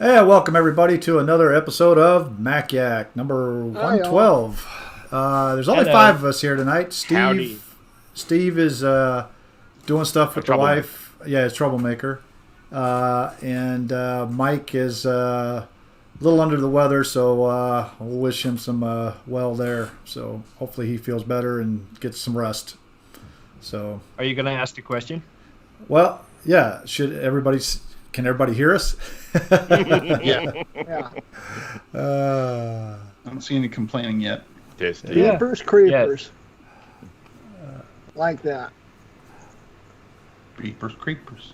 Hey, welcome everybody to another episode of Mac Yak, number 112. There's only five of us here tonight. Steve is doing stuff with the wife. Yeah, he's troublemaker. And Mike is a little under the weather, so we'll wish him some well there. So hopefully he feels better and gets some rest. So, are you going to ask the question? Well, yeah. Can everybody hear us? Yeah. I don't see any complaining yet. Creepers. Like that. Creepers.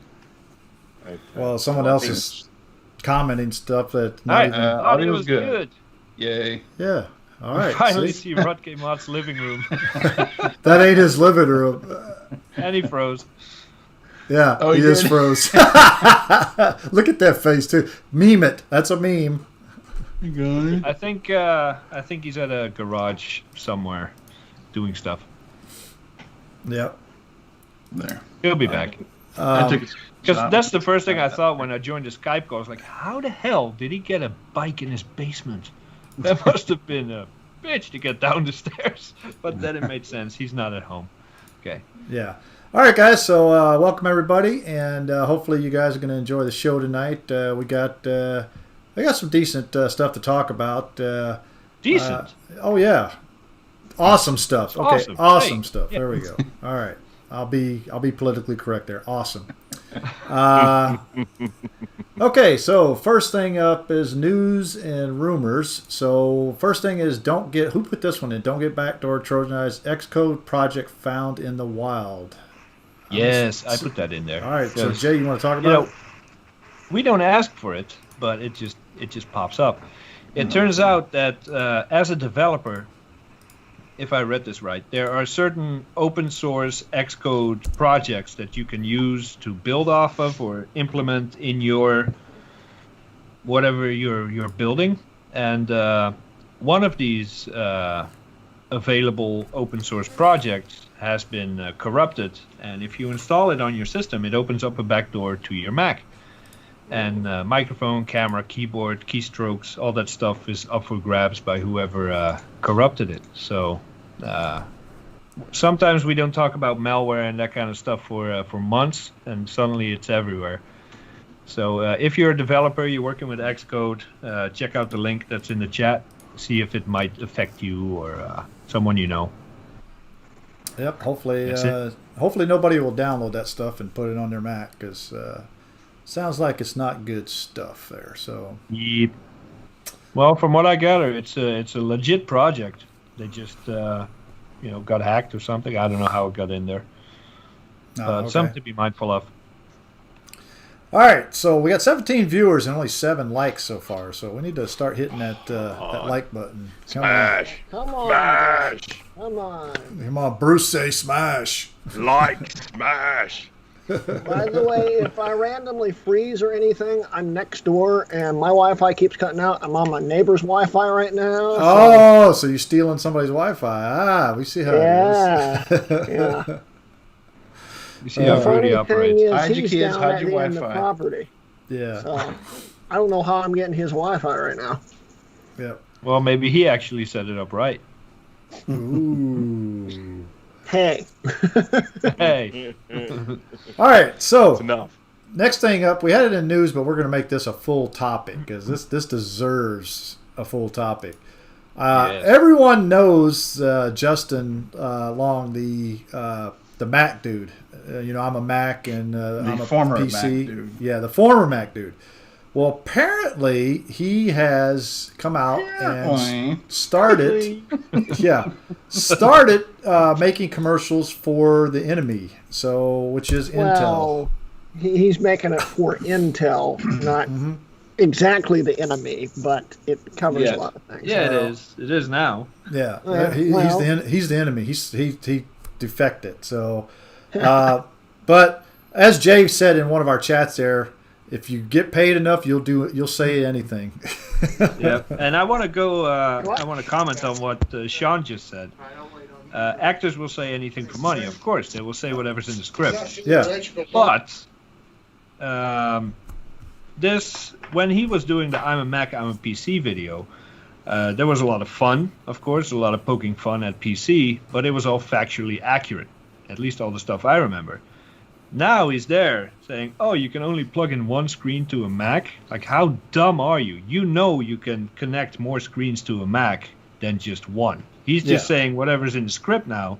Well, someone else is commenting stuff that... Audio was good. Yay. Yeah. All right. Finally see Rutger Mott's living room. That ain't his living room. And he froze. Yeah, he is froze. Look at that face too. Meme it. That's a meme. I think he's at a garage somewhere, doing stuff. Yep. There. He'll be back. Because that's the first thing I thought when I joined the Skype call. I was like, how the hell did he get a bike in his basement? That must have been a bitch to get down the stairs. But then it made sense. He's not at home. Okay. Yeah. All right, guys. So welcome everybody, and hopefully you guys are going to enjoy the show tonight. We got some decent stuff to talk about. Decent. Oh yeah, awesome stuff. Okay, awesome stuff. Yeah. There we go. All right, I'll be politically correct there. Awesome. Okay, so first thing up is news and rumors. So first thing is who put this one in? Don't get backdoor Trojanized Xcode project found in the wild. Yes, I put that in there. All right, so Jay, you want to talk about it? We don't ask for it, but it just pops up. It turns out that as a developer, if I read this right, there are certain open source Xcode projects that you can use to build off of or implement in your whatever you're building. And one of these available open source projects has been corrupted, and if you install it on your system, it opens up a backdoor to your Mac. And microphone, camera, keyboard, keystrokes, all that stuff is up for grabs by whoever corrupted it. So sometimes we don't talk about malware and that kind of stuff for months, and suddenly it's everywhere. So if you're a developer, you're working with Xcode, check out the link that's in the chat. See if it might affect you or someone you know. Yep. Hopefully nobody will download that stuff and put it on their Mac, because sounds like it's not good stuff there. So. Yep. Well, from what I gather, it's a legit project. They just got hacked or something. I don't know how it got in there. But something to be mindful of. All right, so we got 17 viewers and only 7 likes so far. So we need to start hitting that like button. Smash! Come on! Smash! Come on! Come on, Bruce, say smash! Like smash! By the way, if I randomly freeze or anything, I'm next door and my Wi-Fi keeps cutting out. I'm on my neighbor's Wi-Fi right now. So you're stealing somebody's Wi-Fi. We see how it is. Yeah. You see how Grooty operates. Hide your kids, hide your Wi-Fi. Property. Yeah. So, I don't know how I'm getting his Wi-Fi right now. Yep. Well, maybe he actually set it up right. Ooh. Hey. Hey. All right, so That's enough. Next thing up, we had it in news, but we're going to make this a full topic because this deserves a full topic. Yes. Everyone knows Justin Long, the Mac dude. I'm a Mac and I'm a former PC. Mac dude. Yeah, the former Mac dude. Well, apparently he has come out and started making commercials for the enemy. So, which is Intel. He's making it for Intel, not exactly the enemy, but it covers a lot of things. Yeah, it is. It is now. Yeah, he's the enemy. He defected. So, but as Jay said in one of our chats there, if you get paid enough, you'll say anything. Yeah, and I want to go. I want to comment on what Sean just said. Actors will say anything for money, of course. They will say whatever's in the script. Yeah, but when he was doing the I'm a Mac, I'm a PC video, there was a lot of fun, of course, a lot of poking fun at PC, but it was all factually accurate, at least all the stuff I remember. Now he's there saying, oh, you can only plug in one screen to a Mac? Like, how dumb are you? You know you can connect more screens to a Mac than just one. He's just saying whatever's in the script now,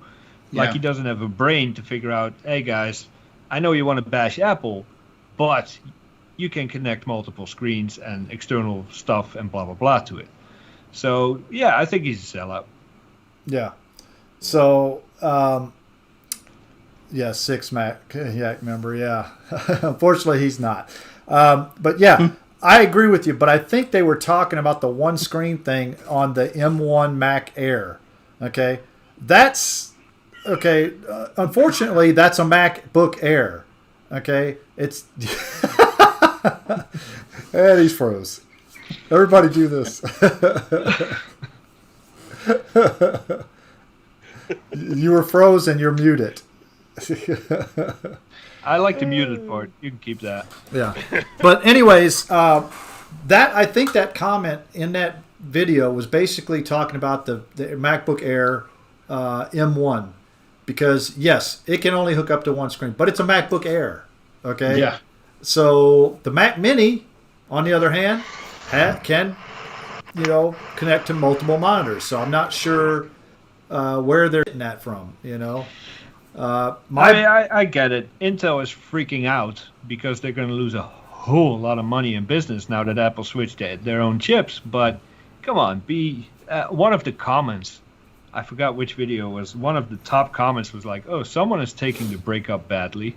like he doesn't have a brain to figure out, hey, guys, I know you want to bash Apple, but you can connect multiple screens and external stuff and blah, blah, blah to it. So, yeah, I think he's a sellout. Yeah. So, yeah, 6 Mac Yak member, yeah. Unfortunately, he's not. But, yeah, I agree with you. But I think they were talking about the one-screen thing on the M1 Mac Air. Okay? That's, okay, unfortunately, that's a MacBook Air. Okay? It's, and he's froze. Everybody do this. You were frozen, you're muted. I like the muted part. You can keep that. Yeah. But anyways, I think that comment in that video was basically talking about the MacBook Air M1. Because, yes, it can only hook up to one screen. But it's a MacBook Air. Okay? Yeah. So the Mac Mini, on the other hand, can, connect to multiple monitors. So I'm not sure where they're getting that from, I get it. Intel is freaking out because they're going to lose a whole lot of money in business now that Apple switched to their own chips. But come on, one of the comments, I forgot which video was, one of the top comments was like, oh, someone is taking the breakup badly.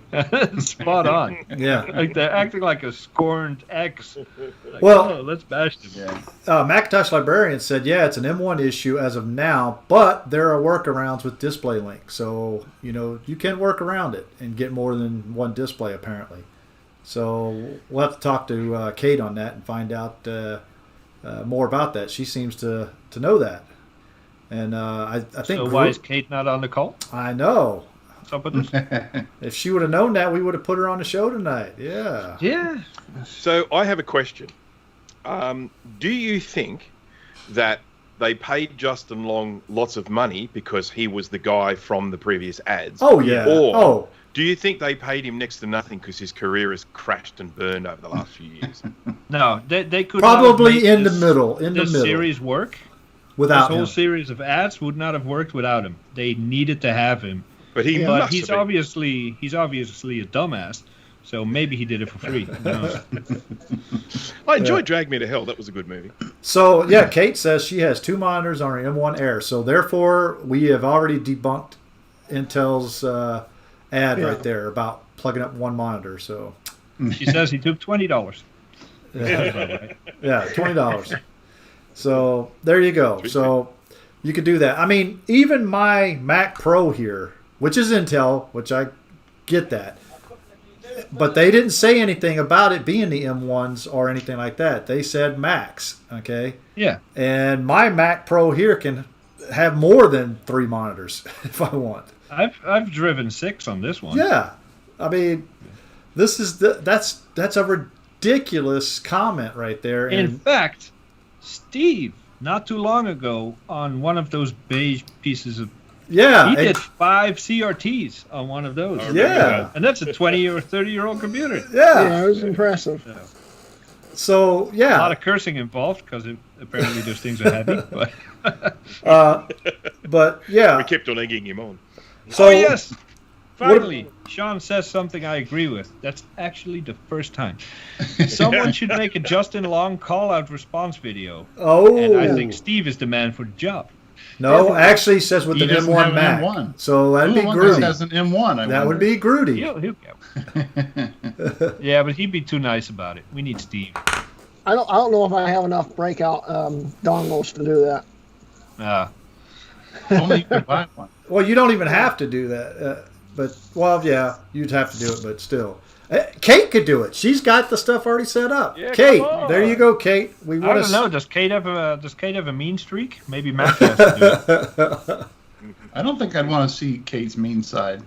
Spot on. Yeah. Like they're acting like a scorned ex. Like, well, let's bash them. Yeah. Macintosh Librarian said, yeah, it's an M1 issue as of now, but there are workarounds with display link. So, you can work around it and get more than one display, apparently. So we'll have to talk to Kate on that and find out more about that. She seems to know that. And I think. So why is Kate not on the call? I know. What's up with this? If she would have known that, we would have put her on the show tonight. Yeah. Yeah. So I have a question. Do you think that they paid Justin Long lots of money because he was the guy from the previous ads? Oh, yeah. Or do you think they paid him next to nothing because his career has crashed and burned over the last few years? No, they could probably in the middle. In the middle. Series work. Without this whole series of ads would not have worked without him. They needed to have him. But he's obviously a dumbass. So maybe he did it for free. Who knows? I enjoyed Drag Me to Hell. That was a good movie. So yeah, Kate says she has 2 monitors on her M1 Air. So therefore, we have already debunked Intel's ad right there about plugging up one monitor. So she says he took $20. Yeah, $20. So there you go. So you could do that. I mean, even my Mac Pro here, which is Intel, which I get that, but they didn't say anything about it being the M1s or anything like that. They said Macs, okay? Yeah. And my Mac Pro here can have more than 3 monitors if I want. I've driven 6 on this one. Yeah. I mean, this is that's a ridiculous comment right there. In fact, Steve, not too long ago, on one of those beige pieces of... Yeah. He did 5 CRTs on one of those. Yeah. And that's a 20 or 30-year-old computer. Yeah. It was impressive. So, yeah. A lot of cursing involved because apparently those things are heavy. But, yeah. We kept on egging him on. So, yes. Finally, Sean says something I agree with. That's actually the first time. Someone should make a Justin Long call-out response video. Oh. And I think Steve is the man for the job. No, actually says with he an doesn't M1 have Mac. An M1. So that'd be Who Grooty. has an M1? That would be Grooty. He'll yeah, but he'd be too nice about it. We need Steve. I don't know if I have enough breakout dongles to do that. Only you can buy one. Well, you don't even have to do that. But, well, yeah, you'd have to do it, but still. Kate could do it. She's got the stuff already set up. Yeah, Kate, there you go, Kate. I don't know. Does Kate have a mean streak? Maybe Mac has to do it. I don't think I'd want to see Kate's mean side.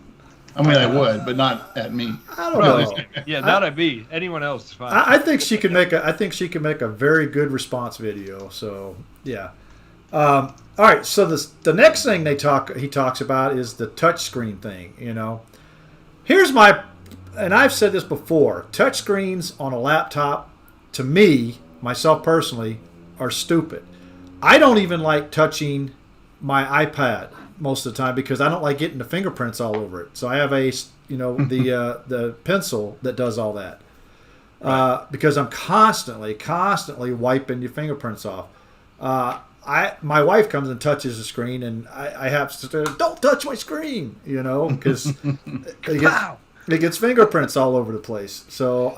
I mean, I would, but not at me. I don't know. Yeah, not at me. Anyone else is fine. I think she can make a very good response video. So yeah. All right. So the next thing he talks about is the touchscreen thing. Here's and I've said this before. Touchscreens on a laptop, to me, myself personally, are stupid. I don't even like touching my iPad most of the time because I don't like getting the fingerprints all over it. So I have the pencil that does all that because I'm constantly wiping your fingerprints off. My wife comes and touches the screen, and I have to say, don't touch my screen, because it gets fingerprints all over the place. So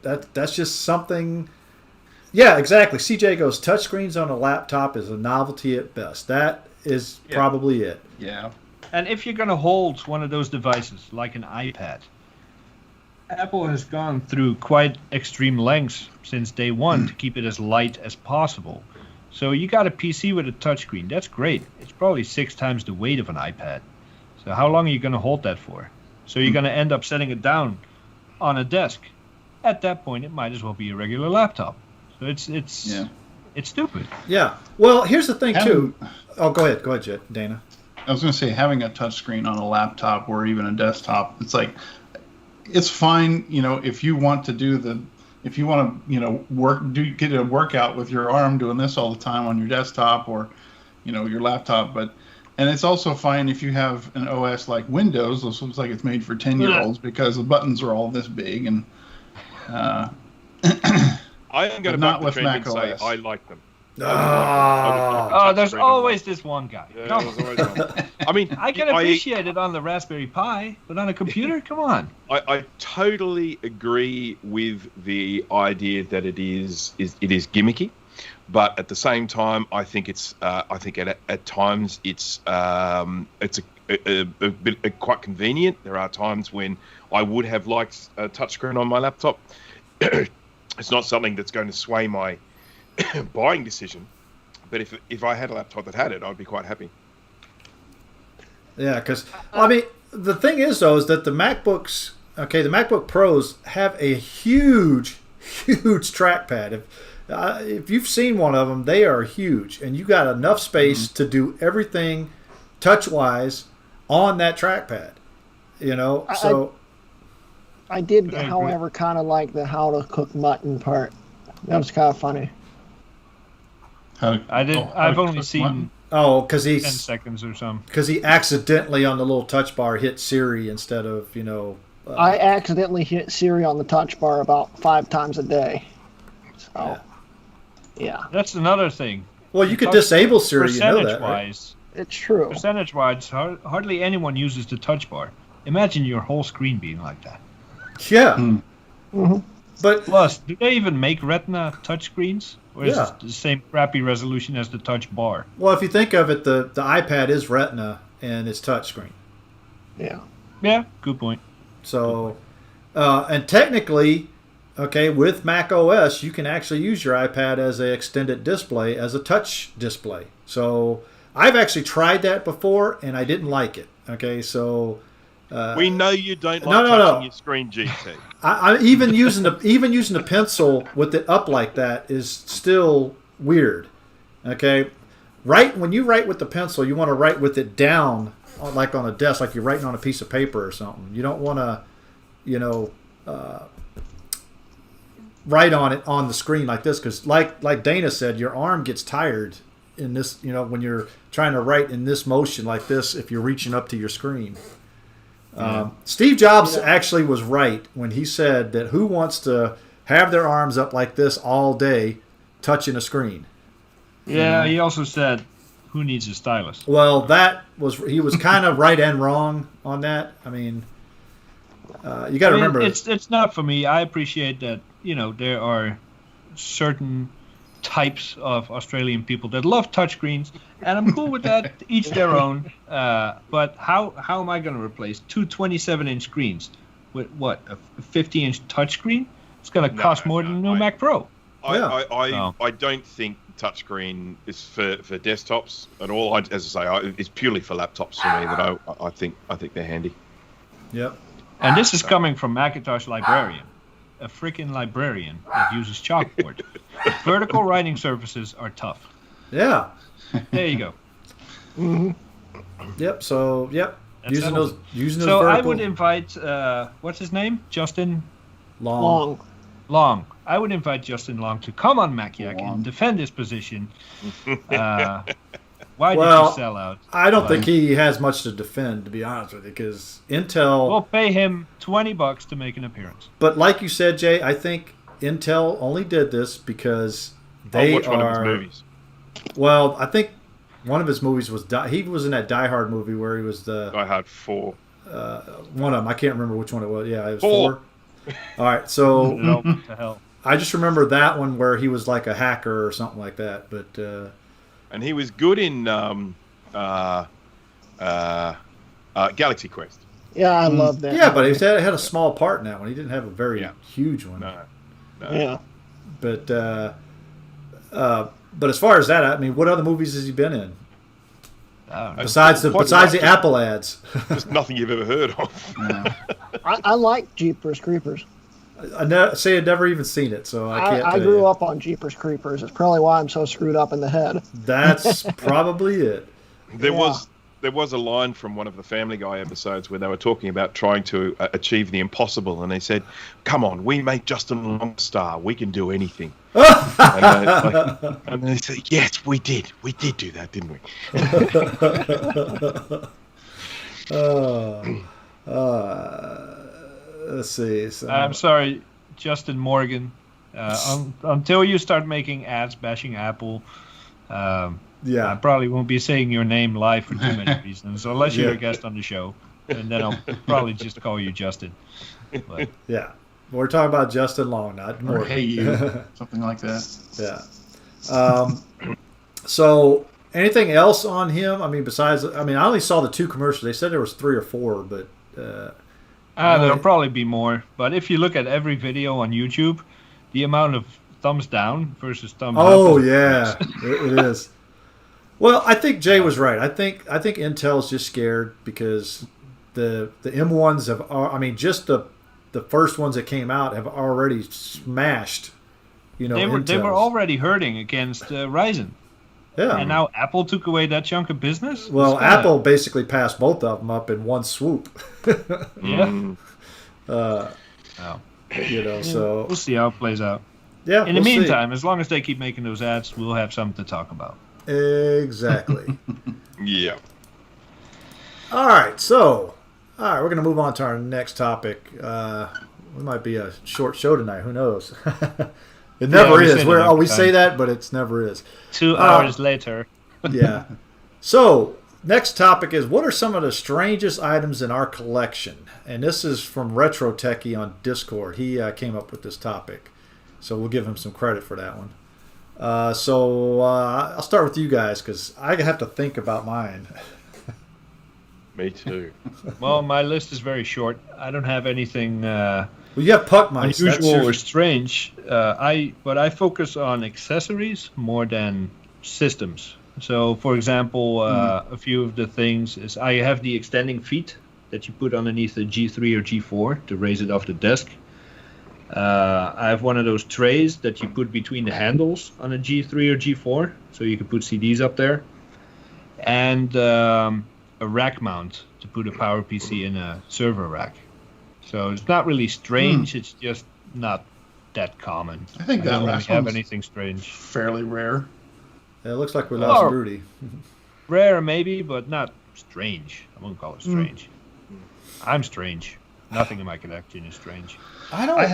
that's just something. Yeah, exactly. CJ goes, touchscreens on a laptop is a novelty at best. That is probably it. Yeah. And if you're going to hold one of those devices, like an iPad, Apple has gone through quite extreme lengths since day one to keep it as light as possible. So you got a PC with a touchscreen. That's great. It's probably 6 times the weight of an iPad. So how long are you going to hold that for? So you're going to end up setting it down on a desk. At that point, it might as well be a regular laptop. So it's stupid. Yeah. Well, here's the thing too. Oh, go ahead, Dana. I was going to say, having a touchscreen on a laptop or even a desktop, it's fine. If you want to get a workout with your arm doing this all the time on your desktop or, your laptop, and it's also fine if you have an OS like Windows. This looks like it's made for 10-year-olds because the buttons are all this big and. I am going to not back the with trend and Mac say OS. I like them. There's always this one guy. Yeah, there's always one. I mean, I can appreciate it on the Raspberry Pi, but on a computer, come on. I totally agree with the idea that it is gimmicky, but at the same time, I think it's at times it's a bit quite convenient. There are times when I would have liked a touchscreen on my laptop. It's not something that's going to sway my buying decision, but if I had a laptop that had it, I'd be quite happy. Yeah, because the thing is though is that the MacBooks, the MacBook Pros have a huge trackpad. If you've seen one of them, they are huge, and you got enough space to do everything touch-wise on that trackpad. So. I did, however, kind of like the how to cook mutton part. That was kind of funny. I've only seen. Oh, because 10 seconds or something. Because he accidentally on the little touch bar hit Siri instead of I accidentally hit Siri on the touch bar about 5 times a day. So, yeah. That's another thing. Well, you could disable Siri. You know that, right? Percentage-wise, it's true. Percentage-wise, hardly anyone uses the touch bar. Imagine your whole screen being like that. Yeah. Mm-hmm. But plus, do they even make Retina touchscreens? Or is it the same crappy resolution as the touch bar? Well, if you think of it, the iPad is Retina and it's touchscreen. Yeah. Yeah, good point. So, and technically, with Mac OS, you can actually use your iPad as an extended display, as a touch display. So, I've actually tried that before, and I didn't like it. So... we know you don't like touching your screen, GT. I even using the pencil with it up like that is still weird. When you write with the pencil, you want to write with it down, like on a desk, like you're writing on a piece of paper or something. You don't want to, write on it on the screen like this because, like Dana said, your arm gets tired in this. When you're trying to write in this motion like this, if you're reaching up to your screen. Steve Jobs actually was right when he said that who wants to have their arms up like this all day touching a screen? Yeah, he also said, who needs a stylus? Well, he was kind of right and wrong on that. I mean, you got to remember. It's not for me. I appreciate that, there are certain types of Australian people that love touchscreens, and I'm cool with that. Each their own. But how am I going to replace 2 27-inch screens with what, a 50-inch touchscreen? It's going to cost more than a new Mac Pro. I don't think touchscreen is for desktops at all. As I say, it's purely for laptops for me. That I think they're handy. Yep. And this is coming from Macintosh Librarian, a freaking librarian that uses chalkboard. Vertical writing surfaces are tough. Yeah. There you go. Mm-hmm. Yep. So That's using those so vertical. I would invite what's his name? Justin Long. Long. I would invite Justin Long to come on Mac Yak and defend his position. Why did you sell out? I don't think he has much to defend, to be honest with you, because Intel. We'll pay him $20 to make an appearance. But like you said, Jay, I think Intel only did this because they watch one of his movies. Well, I think one of his movies was he was in that Die Hard movie where he was the Die Hard 4. One of them. I can't remember which one it was. Yeah, it was 4. All right, so No, what the hell? I just remember that one where he was like a hacker or something like that. But And he was good in Galaxy Quest. Yeah, I love that. yeah, but he had a small part in that one. He didn't have a very huge one. No. Yeah. But as far as that, I mean, what other movies has he been in besides Quite the Apple ads? Just nothing you've ever heard of. Yeah. I like Jeepers Creepers. I've never even seen it, so I can't. I grew up on Jeepers Creepers. It's probably why I'm so screwed up in the head. That's probably it. There was a line from one of the Family Guy episodes where they were talking about trying to achieve the impossible, and they said, "Come on, we made Justin Long star. We can do anything." and they said, "Yes, we did. We did do that, didn't we?" Let's see. So, I'm sorry, Justin Morgan. Until you start making ads bashing Apple, I probably won't be saying your name live for too many reasons, unless you're a guest on the show, and then I'll probably just call you Justin. But, yeah, we're talking about Justin Long, not Morgan. Or Hey You, something like that. Yeah. So anything else on him? I mean, besides, I only saw the 2 commercials. They said there was 3 or 4, but there'll probably be more. But if you look at every video on YouTube, the amount of thumbs down versus thumbs up. Oh yeah, it is. Well, I think Jay was right. I think Intel's just scared because the M1s have. Just the first ones that came out have already smashed. They were already hurting against Ryzen. Yeah. And now Apple took away that chunk of business? Well, Apple basically passed both of them up in one swoop. Yeah. So we'll see how it plays out. Yeah. In the meantime, as long as they keep making those ads, we'll have something to talk about. Exactly. Yeah. All right. So, we're going to move on to our next topic. It might be a short show tonight. Who knows? It never is. We say that, but it never is. 2 hours later. Yeah. So, next topic is, what are some of the strangest items in our collection? And this is from Retro Techie on Discord. He came up with this topic. So we'll give him some credit for that one. I'll start with you guys because I have to think about mine. Me too. Well, my list is very short. I don't have anything Well, you have puck mice. unusual or strange. But I focus on accessories more than systems. So, for example, a few of the things is I have the extending feet that you put underneath the G3 or G4 to raise it off the desk. I have one of those trays that you put between the handles on a G3 or G4, so you can put CDs up there. And a rack mount to put a Power PC in a server rack. So it's not really strange, it's just not that common. I think that don't really last have one's anything strange. fairly rare. It looks like we lost Grooty. Rare maybe, but not strange. I won't call it strange. I'm strange. Nothing in my collection is strange. I don't I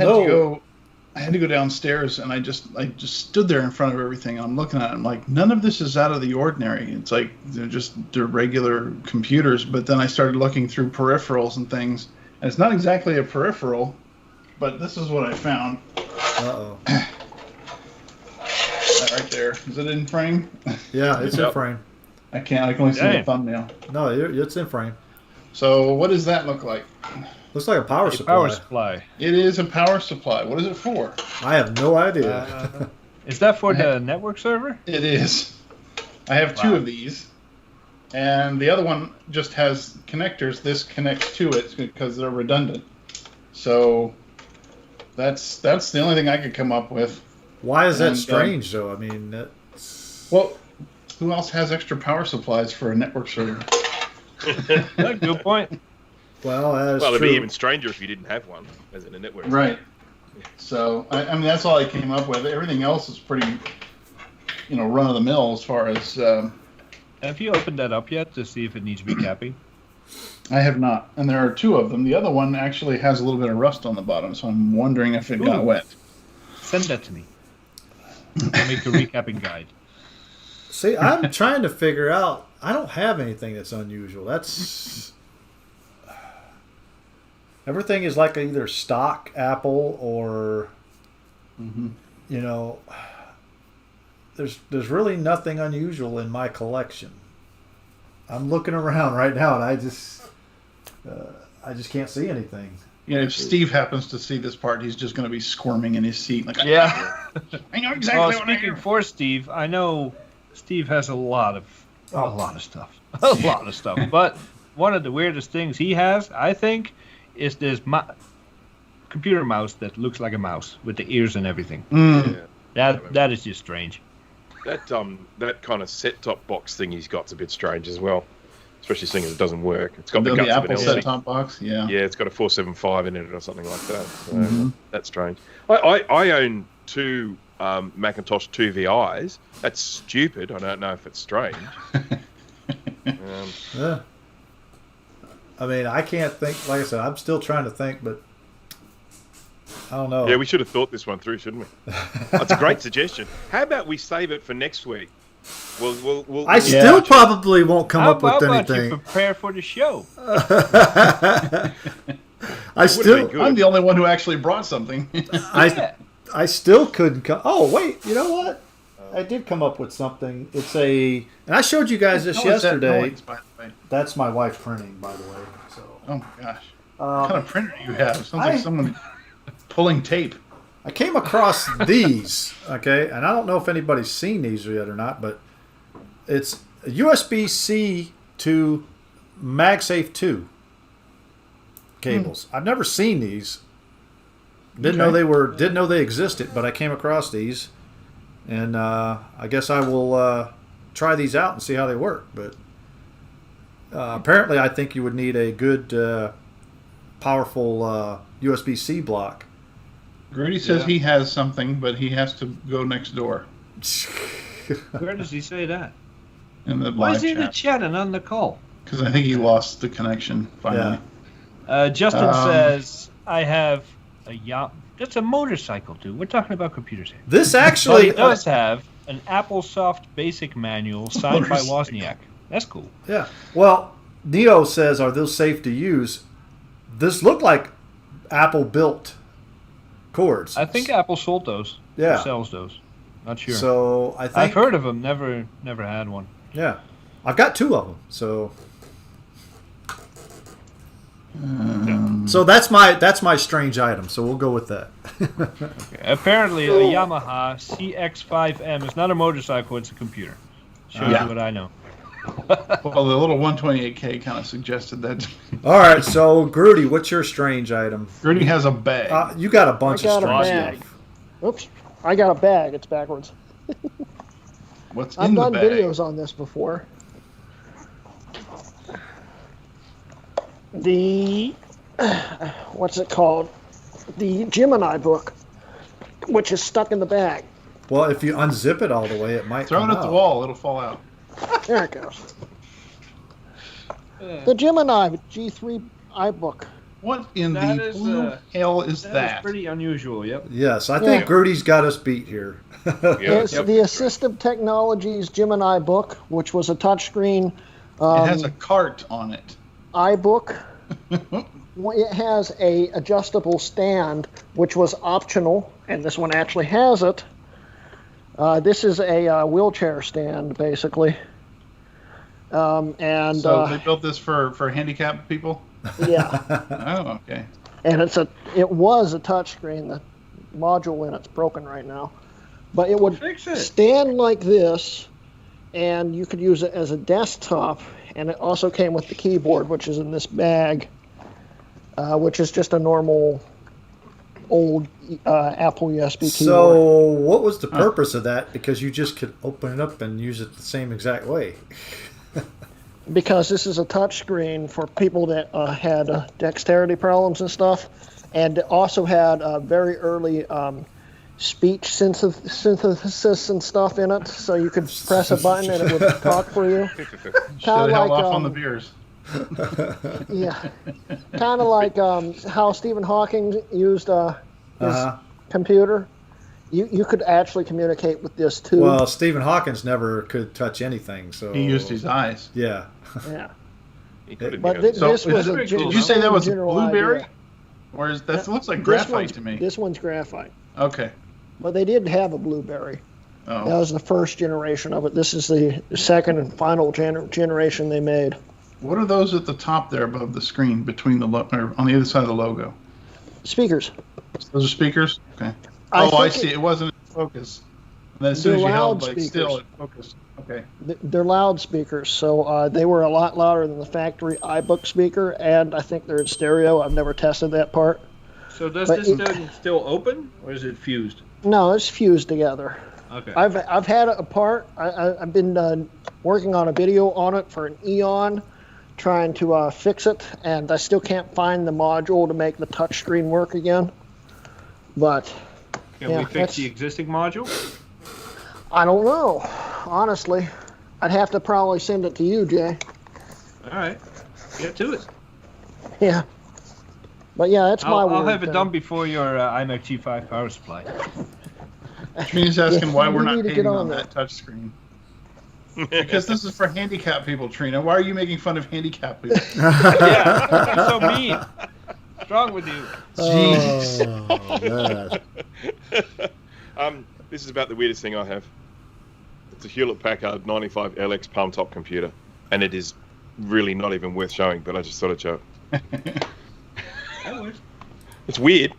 had to go downstairs, and I just stood there in front of everything. I'm looking at it. I'm like, none of this is out of the ordinary. It's like they're regular computers. But then I started looking through peripherals and things, and it's not exactly a peripheral, but this is what I found. Uh-oh. That right there. Is it in frame? Yeah, it's in frame. I can only see the thumbnail. No, it's in frame. So what does that look like? Looks like a power supply. Power supply. It is a power supply. What is it for? I have no idea. Is that for the network server? It is. I have 2 of these. And the other one just has connectors. This connects to it because they're redundant. So that's the only thing I could come up with. Why is that strange, though? I mean, that's... Well, who else has extra power supplies for a network server? Good point. Well, it'd be even stranger if you didn't have one as in a network. Right. So, I mean, that's all I came up with. Everything else is pretty, run of the mill as far as. Have you opened that up yet to see if it needs recapping? I have not, and there are two of them. The other one actually has a little bit of rust on the bottom, so I'm wondering if it got wet. Send that to me. I'll make a recapping guide. See, I'm trying to figure out. I don't have anything that's unusual. That's everything is like either stock Apple or, there's really nothing unusual in my collection. I'm looking around right now, and I just can't see anything. Yeah, if Steve happens to see this part, he's just going to be squirming in his seat. Like, yeah. I know exactly well, what I speaking hear. for Steve, I know Steve has a lot of stuff. A lot of stuff. But one of the weirdest things he has, I think, is this computer mouse that looks like a mouse with the ears and everything. That is just strange. That kind of set-top box thing he's got's a bit strange as well. Especially seeing as it doesn't work. It's got the guts Apple of an LC. set-top box, yeah. Yeah, it's got a 475 in it or something like that. So that's strange. I own two Macintosh 2VIs. That's stupid. I don't know if it's strange. Yeah. I mean, I can't think. Like I said, I'm still trying to think, but I don't know. Yeah, we should have thought this one through, shouldn't we? That's a great suggestion. How about we save it for next week? I still probably won't come up with How anything. about you prepare for the show? I'm the only one who actually brought something. I still couldn't come. Oh wait, you know what? I did come up with something. And I showed you guys this yesterday. Noise, by the way. That's my wife printing, by the way. So. Oh my gosh! What kind of printer do you have? Sounds like someone pulling tape. I came across these, okay, and I don't know if anybody's seen these yet or not, but it's a USB-C to MagSafe 2 cables. I've never seen these. Didn't know they existed, but I came across these, and I guess I will try these out and see how they work. But apparently, I think you would need a good, powerful USB-C block. Grooty says he has something, but he has to go next door. Where does he say that? In the Why live is he in the chat. chat and on the call? Because I think he lost the connection finally. Justin says, I have that's a motorcycle, too. We're talking about computers here. This But actually it does have an AppleSoft basic manual signed by Wozniak. That's cool. Yeah. Well, Neo says, are those safe to use? This looked like Apple built cords. I think Apple sold those. Yeah. Or sells those. Not sure. So I think I've heard of them. Never had one. Yeah, I've got two of them. So. So that's my strange item. So we'll go with that. Okay. Apparently, a Yamaha CX-5M is not a motorcycle; it's a computer. Shows you what I know. Well, the little 128K kind of suggested that. All right, so Grooty, what's your strange item? Grooty has a bag. You got a bunch of strange bag. stuff. Oops, I got a bag. It's backwards. What's I've in the done bag? videos on this before. The what's it called? The Gemini book, which is stuck in the bag. Well, if you unzip it all the way, it might Throw come it at the out. wall; it'll fall out. There it goes. The Gemini G3 iBook. What in That the is, blue hell is That that? is pretty unusual. Yep. Yes, I think Grooty's got us beat here. It's the Assistive Technologies Gemini book, which was a touchscreen It has a cart on it. iBook. It has a adjustable stand, which was optional, and this one actually has it. This is a wheelchair stand, basically. So they built this for handicapped people? Yeah. Oh, okay. And it was a touchscreen. The module in it's broken right now. But it would Fix it. stand like this, and you could use it as a desktop. And it also came with the keyboard, which is in this bag, which is just a normal old Apple USB keyboard. So what was the purpose of that? Because you just could open it up and use it the same exact way. Because this is a touch screen for people that had dexterity problems and stuff, and it also had very early speech synthesis and stuff in it, so you could press a button and it would talk for you. Should have held off on the beers. Yeah, kind of like how Stephen Hawking used his computer. You could actually communicate with this too. Well, Stephen Hawkins never could touch anything, so he used his eyes. Yeah. Yeah. But this was a did you say that was a blueberry? Idea. Or is that looks like graphite to me? This one's graphite. Okay. But they did have a blueberry. Oh. That was the first generation of it. This is the second and final generation they made. What are those at the top there above the screen between the or on the other side of the logo? Speakers. Those are speakers? Okay. I see. It wasn't in focus. And then as soon as you held like still, it focused. Okay. They're loudspeakers, so they were a lot louder than the factory iBook speaker, and I think they're in stereo. I've never tested that part. So does this thing still open, or is it fused? No, it's fused together. Okay. I've had it apart. I've been working on a video on it for an eon, trying to fix it, and I still can't find the module to make the touchscreen work again. But can we fix the existing module? I don't know, honestly. I'd have to probably send it to you, Jay. All right, get to it. Yeah. But yeah, that's my word. I'll have it done before your iMac G5 power supply. Trina's asking why we're not need to painting get on on that touch screen. Because this is for handicapped people, Trina. Why are you making fun of handicapped people? Yeah, you're so mean. What's wrong with you? Jeez. This is about the weirdest thing I have. It's a Hewlett-Packard 95LX palm top computer, and it is really not even worth showing, but I just thought I'd show it. It's weird.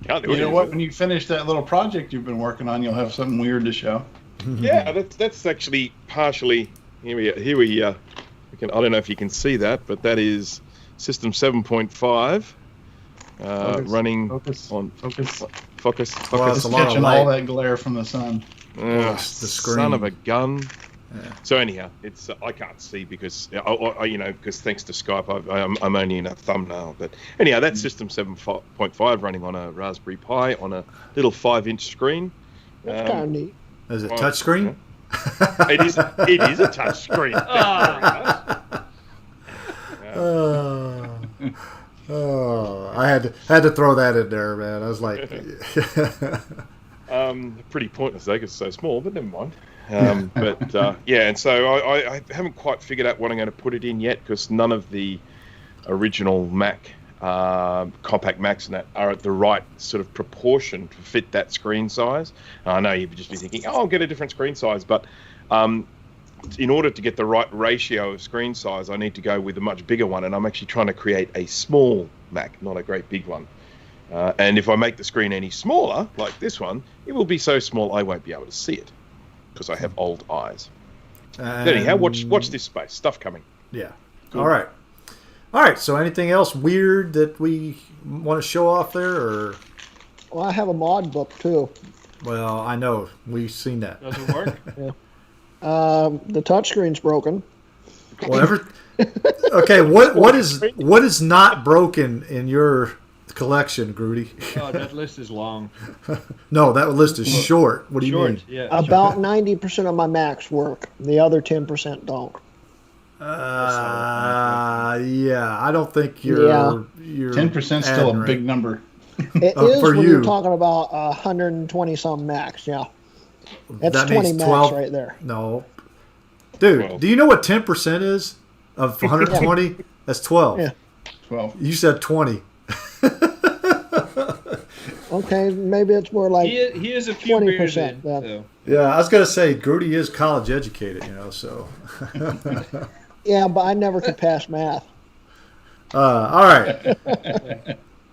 Can't do You know what? When you finish that little project you've been working on, you'll have something weird to show. Yeah, that's actually partially. Here we I don't know if you can see that, but that is System 7.5 running on focus. Well, It's catching all that glare from the sun. The screen. Son of a gun. Yeah. So anyhow, it's I can't see because because thanks to Skype, I'm only in a thumbnail. But anyhow, that's System 7.5 running on a Raspberry Pi on a little 5-inch screen. That's kind of neat. Is it touch screen? It is a touch screen. I had to throw that in there, man. I was like, pretty pointless though, because it's so small. But never mind. And so I haven't quite figured out what I'm going to put it in yet, because none of the original Mac compact Macs and that are at the right sort of proportion to fit that screen size. I know you'd just be thinking, I'll get a different screen size, but in order to get the right ratio of screen size, I need to go with a much bigger one, and I'm actually trying to create a small Mac, not a great big one. And if I make the screen any smaller, like this one, it will be so small I won't be able to see it, because I have old eyes. Anyhow, watch this space. Stuff coming. Yeah. Cool. All right. So anything else weird that we want to show off there? Or? Well, I have a mod book, too. Well, I know. We've seen that. Does it work? Yeah. The touchscreen's broken. Whatever. Okay, what is not broken in your collection, Grooty? Oh, that list is long. No, that list is short. What do you mean? Yeah. About 90% of my Macs work. The other 10% don't. Yeah, I don't think you're 10% still a big number. It is when you're talking about 120 some Macs. Yeah, that's 20 Macs 12, right there. No, dude, do you know what 10% is of 120? That's 12. Yeah, 12. You said 20. Okay, maybe it's more like he is a few 20%. So. Yeah, I was gonna say Grooty is college educated, so. Yeah, but I never could pass math. All right.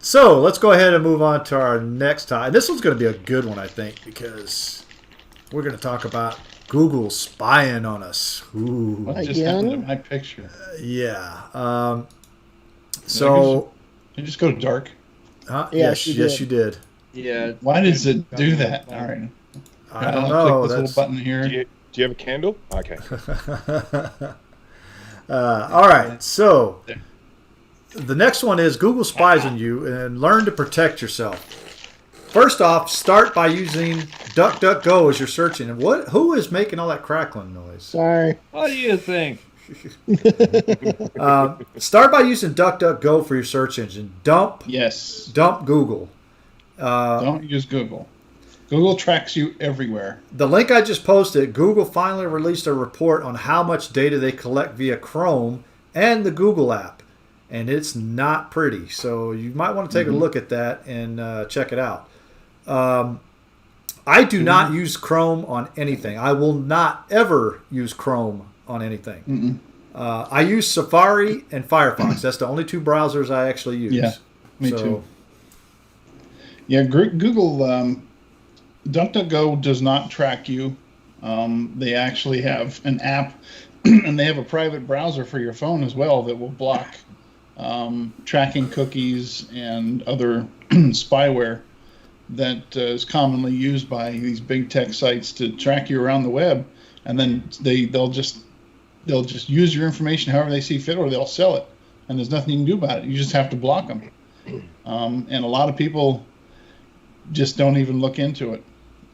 So let's go ahead and move on to our next topic. This one's going to be a good one, I think, because we're going to talk about Google spying on us. Ooh. What just happened to my picture? Yeah. So. Did you just go dark? Yes, you did. Yeah. Why does it do that? All right. I don't know. Click this little button here. Do you have a candle? Okay. All right. So the next one is Google spies on you, and learn to protect yourself. First off, start by using DuckDuckGo as your search engine. Who is making all that crackling noise? Sorry. What do you think? Start by using DuckDuckGo for your search engine. Dump Google. Don't use Google. Google tracks you everywhere. The link I just posted, Google finally released a report on how much data they collect via Chrome and the Google app. And it's not pretty. So you might want to take a look at that and check it out. I do not use Chrome on anything. I will not ever use Chrome on anything. I use Safari and Firefox. That's the only two browsers I actually use. Yeah, me too. Yeah, Google DuckDuckGo does not track you. They actually have an app, and they have a private browser for your phone as well that will block tracking cookies and other spyware that is commonly used by these big tech sites to track you around the web, and then they'll just use your information however they see fit, or they'll sell it, and there's nothing you can do about it. You just have to block them. And a lot of people just don't even look into it.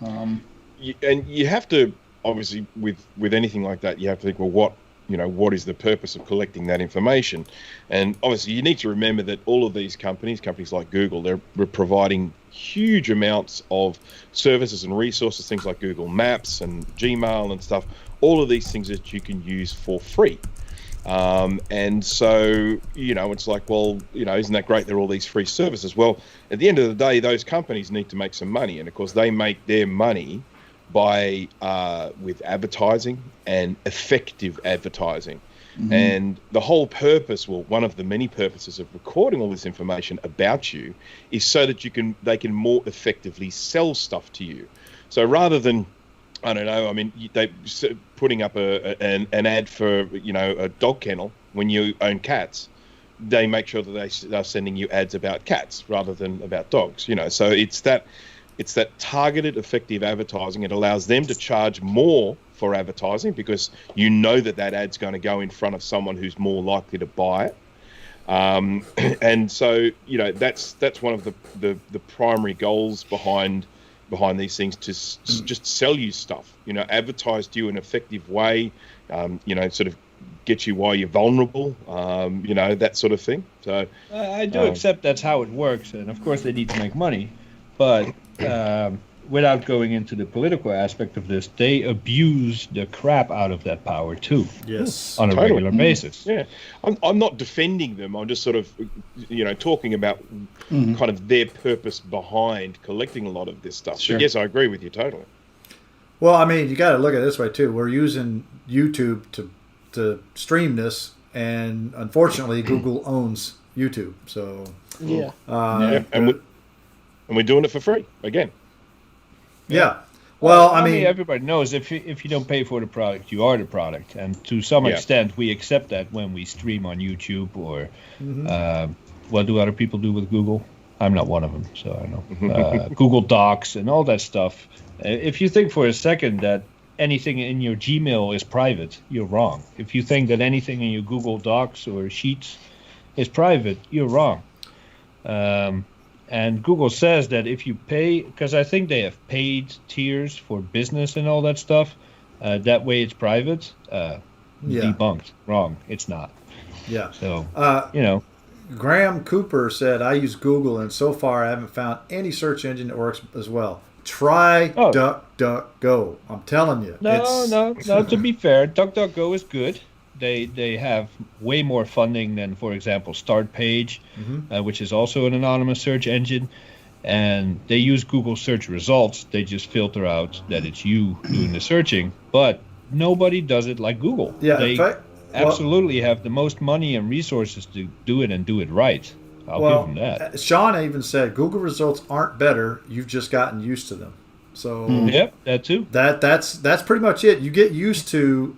And you have to, obviously, with anything like that, you have to think, well, what is the purpose of collecting that information? And obviously, you need to remember that all of these companies like Google, they're providing huge amounts of services and resources, things like Google Maps and Gmail and stuff, all of these things that you can use for free. And so, it's like, well, isn't that great? There are all these free services. Well, at the end of the day, those companies need to make some money. And of course, they make their money by with advertising and effective advertising. And the whole purpose, well, one of the many purposes of recording all this information about you is so that they can more effectively sell stuff to you. So rather than, I don't know, I mean, they putting up an ad for, a dog kennel when you own cats, they make sure that they're sending you ads about cats rather than about dogs, So it's that targeted, effective advertising. It allows them to charge more for advertising because that ad's going to go in front of someone who's more likely to buy it. And so, that's one of the primary goals behind these things, to just sell you stuff, advertise to you in an effective way, sort of get you while you're vulnerable, that sort of thing. So I do accept that's how it works. And of course they need to make money, but without going into the political aspect of this, they abuse the crap out of that power too. Yes, on a regular basis. Yeah, I'm not defending them. I'm just sort of, talking about kind of their purpose behind collecting a lot of this stuff. Sure. But yes, I agree with you totally. Well, I mean, you got to look at it this way too. We're using YouTube to stream this, and unfortunately, Google owns YouTube. So and we're doing it for free again. Yeah. Well, I mean, everybody knows if you don't pay for the product, you are the product, and to some extent, we accept that when we stream on YouTube or what do other people do with Google? I'm not one of them, so I don't know. Google Docs and all that stuff. If you think for a second that anything in your Gmail is private, you're wrong. If you think that anything in your Google Docs or Sheets is private, you're wrong. And Google says that if you pay, because I think they have paid tiers for business and all that stuff, that way it's private. Debunked. Wrong. It's not. Yeah. So, Graham Cooper said, I use Google, and so far I haven't found any search engine that works as well. Try DuckDuckGo. I'm telling you. No. To be fair, DuckDuckGo is good. They have way more funding than, for example, StartPage, which is also an anonymous search engine, and they use Google search results. They just filter out that it's you doing the searching, but nobody does it like Google. Yeah, they absolutely have the most money and resources to do it and do it right. I'll give them that. Sean even said Google results aren't better. You've just gotten used to them. So yep, that too. That's pretty much it. You get used to,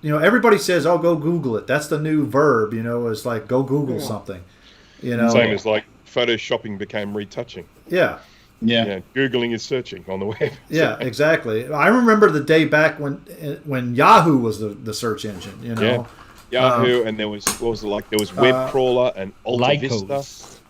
everybody says, "Oh, go Google it." That's the new verb. It's like go Google something. Same as like photoshopping became retouching. Yeah. Yeah. Googling is searching on the web. Yeah, exactly. I remember the day back when Yahoo was the search engine. Yeah. Yahoo, and there was There was Webcrawler and Alta Vista.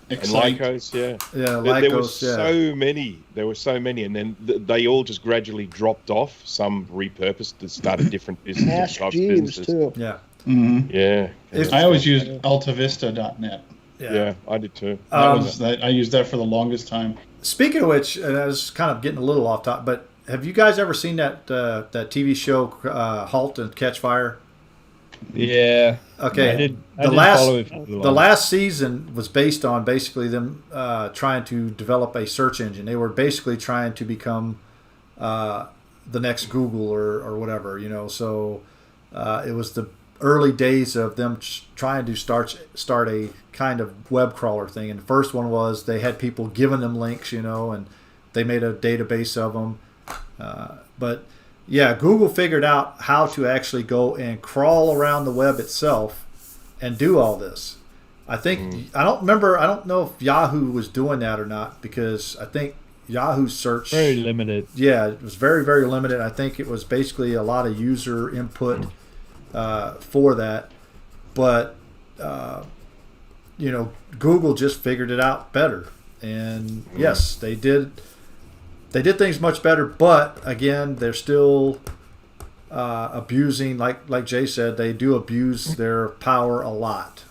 And Lycos, yeah. Yeah, Lycos, there were so many. There were so many, and then they all just gradually dropped off. Some repurposed to start a different business. Ask Jeeves, too. Yeah. Mm-hmm. Yeah. I always used AltaVista.net. Yeah, I did too. I used that for the longest time. Speaking of which, and I was kind of getting a little off topic, but have you guys ever seen that TV show, Halt and Catch Fire? Yeah. Okay. I didn't follow it for the last season was based on basically them trying to develop a search engine. They were basically trying to become the next Google or whatever, So it was the early days of them trying to start a kind of web crawler thing. And the first one was they had people giving them links, and they made a database of them. But yeah, Google figured out how to actually go and crawl around the web itself and do all this. I think I don't know if Yahoo was doing that or not, because I think Yahoo search very limited. Yeah, it was very, very limited. I think it was basically a lot of user input for that, but Google just figured it out better, and yes, they did things much better. But again, they're still abusing, like Jay said, they do abuse their power a lot.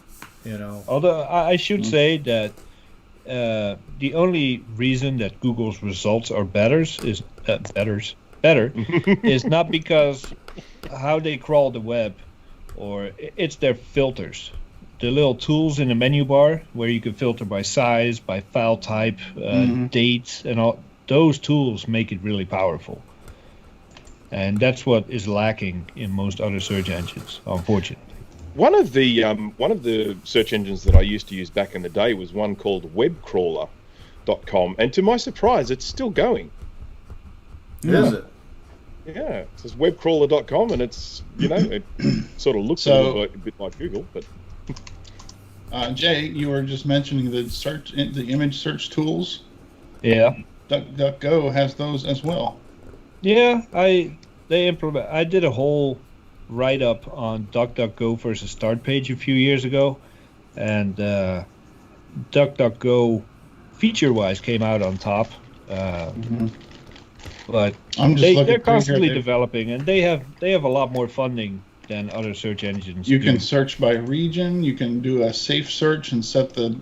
Although I should say that the only reason that Google's results are better is not because how they crawl the web, or it's their filters. The little tools in the menu bar where you can filter by size, by file type, dates, and all those tools make it really powerful. And that's what is lacking in most other search engines, unfortunately. One of the search engines that I used to use back in the day was one called Webcrawler.com, and to my surprise, it's still going. Is it? Yeah, it says Webcrawler.com, and it's it sort of looks a bit like Google, but. Jay, you were just mentioning the image search tools. Yeah. DuckDuckGo has those as well. Yeah, I did a whole write-up on DuckDuckGo versus Start Page a few years ago, and DuckDuckGo feature-wise came out on top. But they're constantly developing, and they have a lot more funding than other search engines. You can search by region. You can do a safe search and set the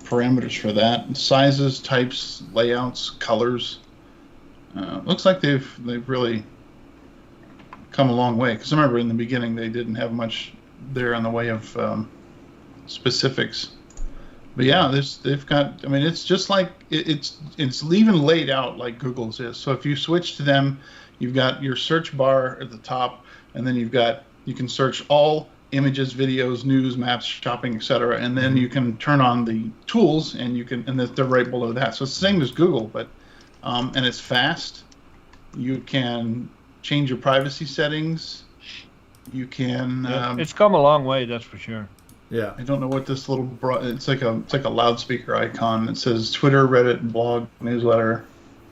parameters for that. Sizes, types, layouts, colors. Looks like they've really come a long way. Because I remember in the beginning they didn't have much there in the way of specifics. But yeah, they've got. I mean, it's just like it's even laid out like Google's is. So if you switch to them, you've got your search bar at the top. And then you can search all images, videos, news, maps, shopping, etc. And then you can turn on the tools, and they're right below that. So it's the same as Google, but and it's fast. You can change your privacy settings. You can. It's come a long way, that's for sure. Yeah. I don't know what this little. It's like a loudspeaker icon. It says Twitter, Reddit, blog, newsletter.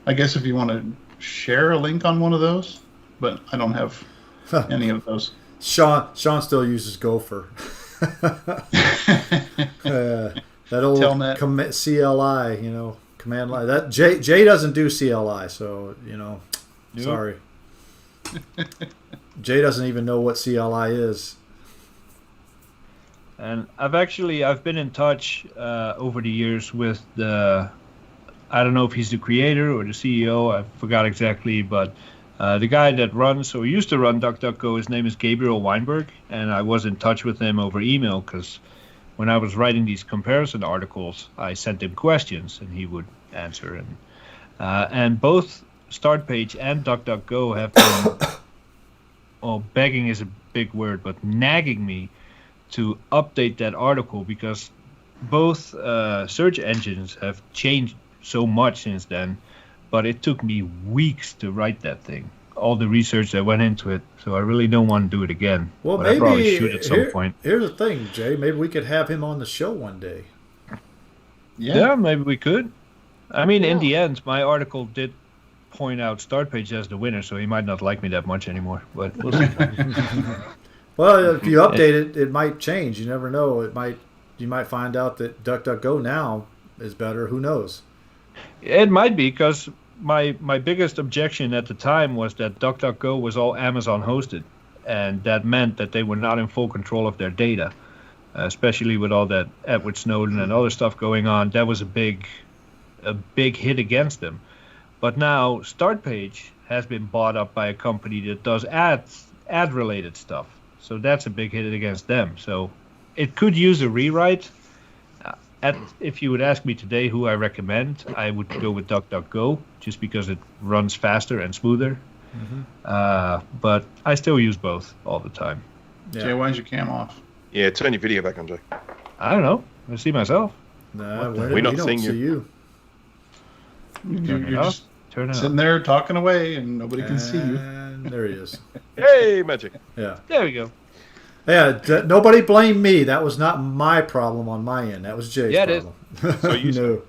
I guess if you want to share a link on one of those, but I don't have. Any of those. Sean still uses Gopher. That old CLI, command line. That Jay doesn't do CLI, so nope. Sorry. Jay doesn't even know what CLI is. And I've been in touch over the years with I don't know if he's the creator or the CEO. I forgot exactly, but. The guy that used to run DuckDuckGo, his name is Gabriel Weinberg, and I was in touch with him over email because when I was writing these comparison articles, I sent him questions and he would answer. And both StartPage and DuckDuckGo have been, begging is a big word, but nagging me to update that article because both search engines have changed so much since then. but it took me weeks to write that thing. All the research that went into it, so I really don't want to do it again. Well, but maybe I probably should at some point. Here's the thing, Jay. Maybe we could have him on the show one day. Yeah, maybe we could. I mean, in the end, my article did point out StartPage as the winner, so he might not like me that much anymore. But we'll see. Well, if you update it, it might change. You never know. You might find out that DuckDuckGo now is better. Who knows? It might be, because my biggest objection at the time was that DuckDuckGo was all Amazon hosted, and that meant that they were not in full control of their data, especially with all that Edward Snowden and other stuff going on. That was a big hit against them. But now StartPage has been bought up by a company that does ad related stuff, so that's a big hit against them. So it could use a rewrite. If you would ask me today who I recommend, I would go with DuckDuckGo, just because it runs faster and smoother. But I still use both all the time. Yeah. Jay, why's your cam off? Yeah, turn your video back on, Jay. I don't know. I see myself. No, we're not seeing you. You're just sitting there talking away, and nobody can see you. And there he is. Hey, magic. Yeah. There we go. Yeah, nobody blame me. That was not my problem on my end. That was Jay's problem. So you know.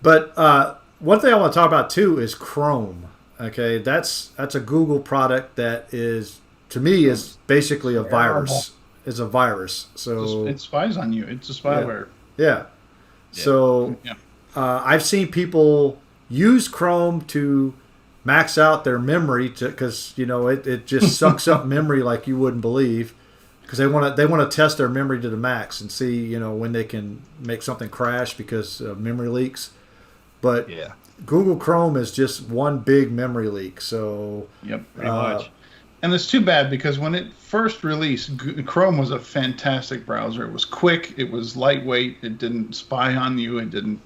But one thing I want to talk about too is Chrome. Okay, that's a Google product that is, to me, is basically a virus. It's a virus. So it spies on you. It's a spyware. Yeah. So I've seen people use Chrome to max out their memory because it just sucks up memory like you wouldn't believe, because they want to test their memory to the max and see when they can make something crash because of memory leaks. But Google Chrome is just one big memory leak. So pretty much. And it's too bad, because when it first released, Chrome was a fantastic browser. It was quick, it was lightweight, it didn't spy on you, it didn't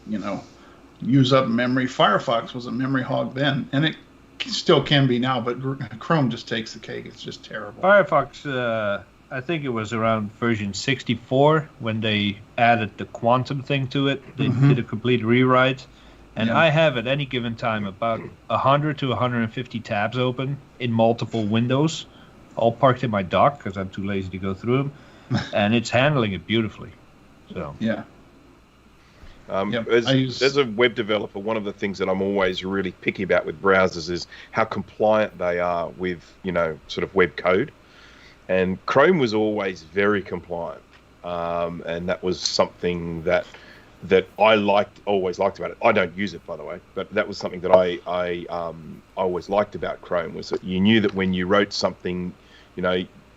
use up memory. Firefox was a memory hog then, and it still can be now, but Chrome just takes the cake. It's just terrible. Firefox, I think it was around version 64 when they added the quantum thing to it. They did a complete rewrite. And I have at any given time about 100 to 150 tabs open in multiple windows, all parked in my dock because I'm too lazy to go through them. And it's handling it beautifully. So as a web developer, one of the things that I'm always really picky about with browsers is how compliant they are with, sort of web code. And Chrome was always very compliant. And that was something that I always liked about it. I don't use it, by the way, but that was something that I always liked about Chrome, was that you knew that when you wrote something,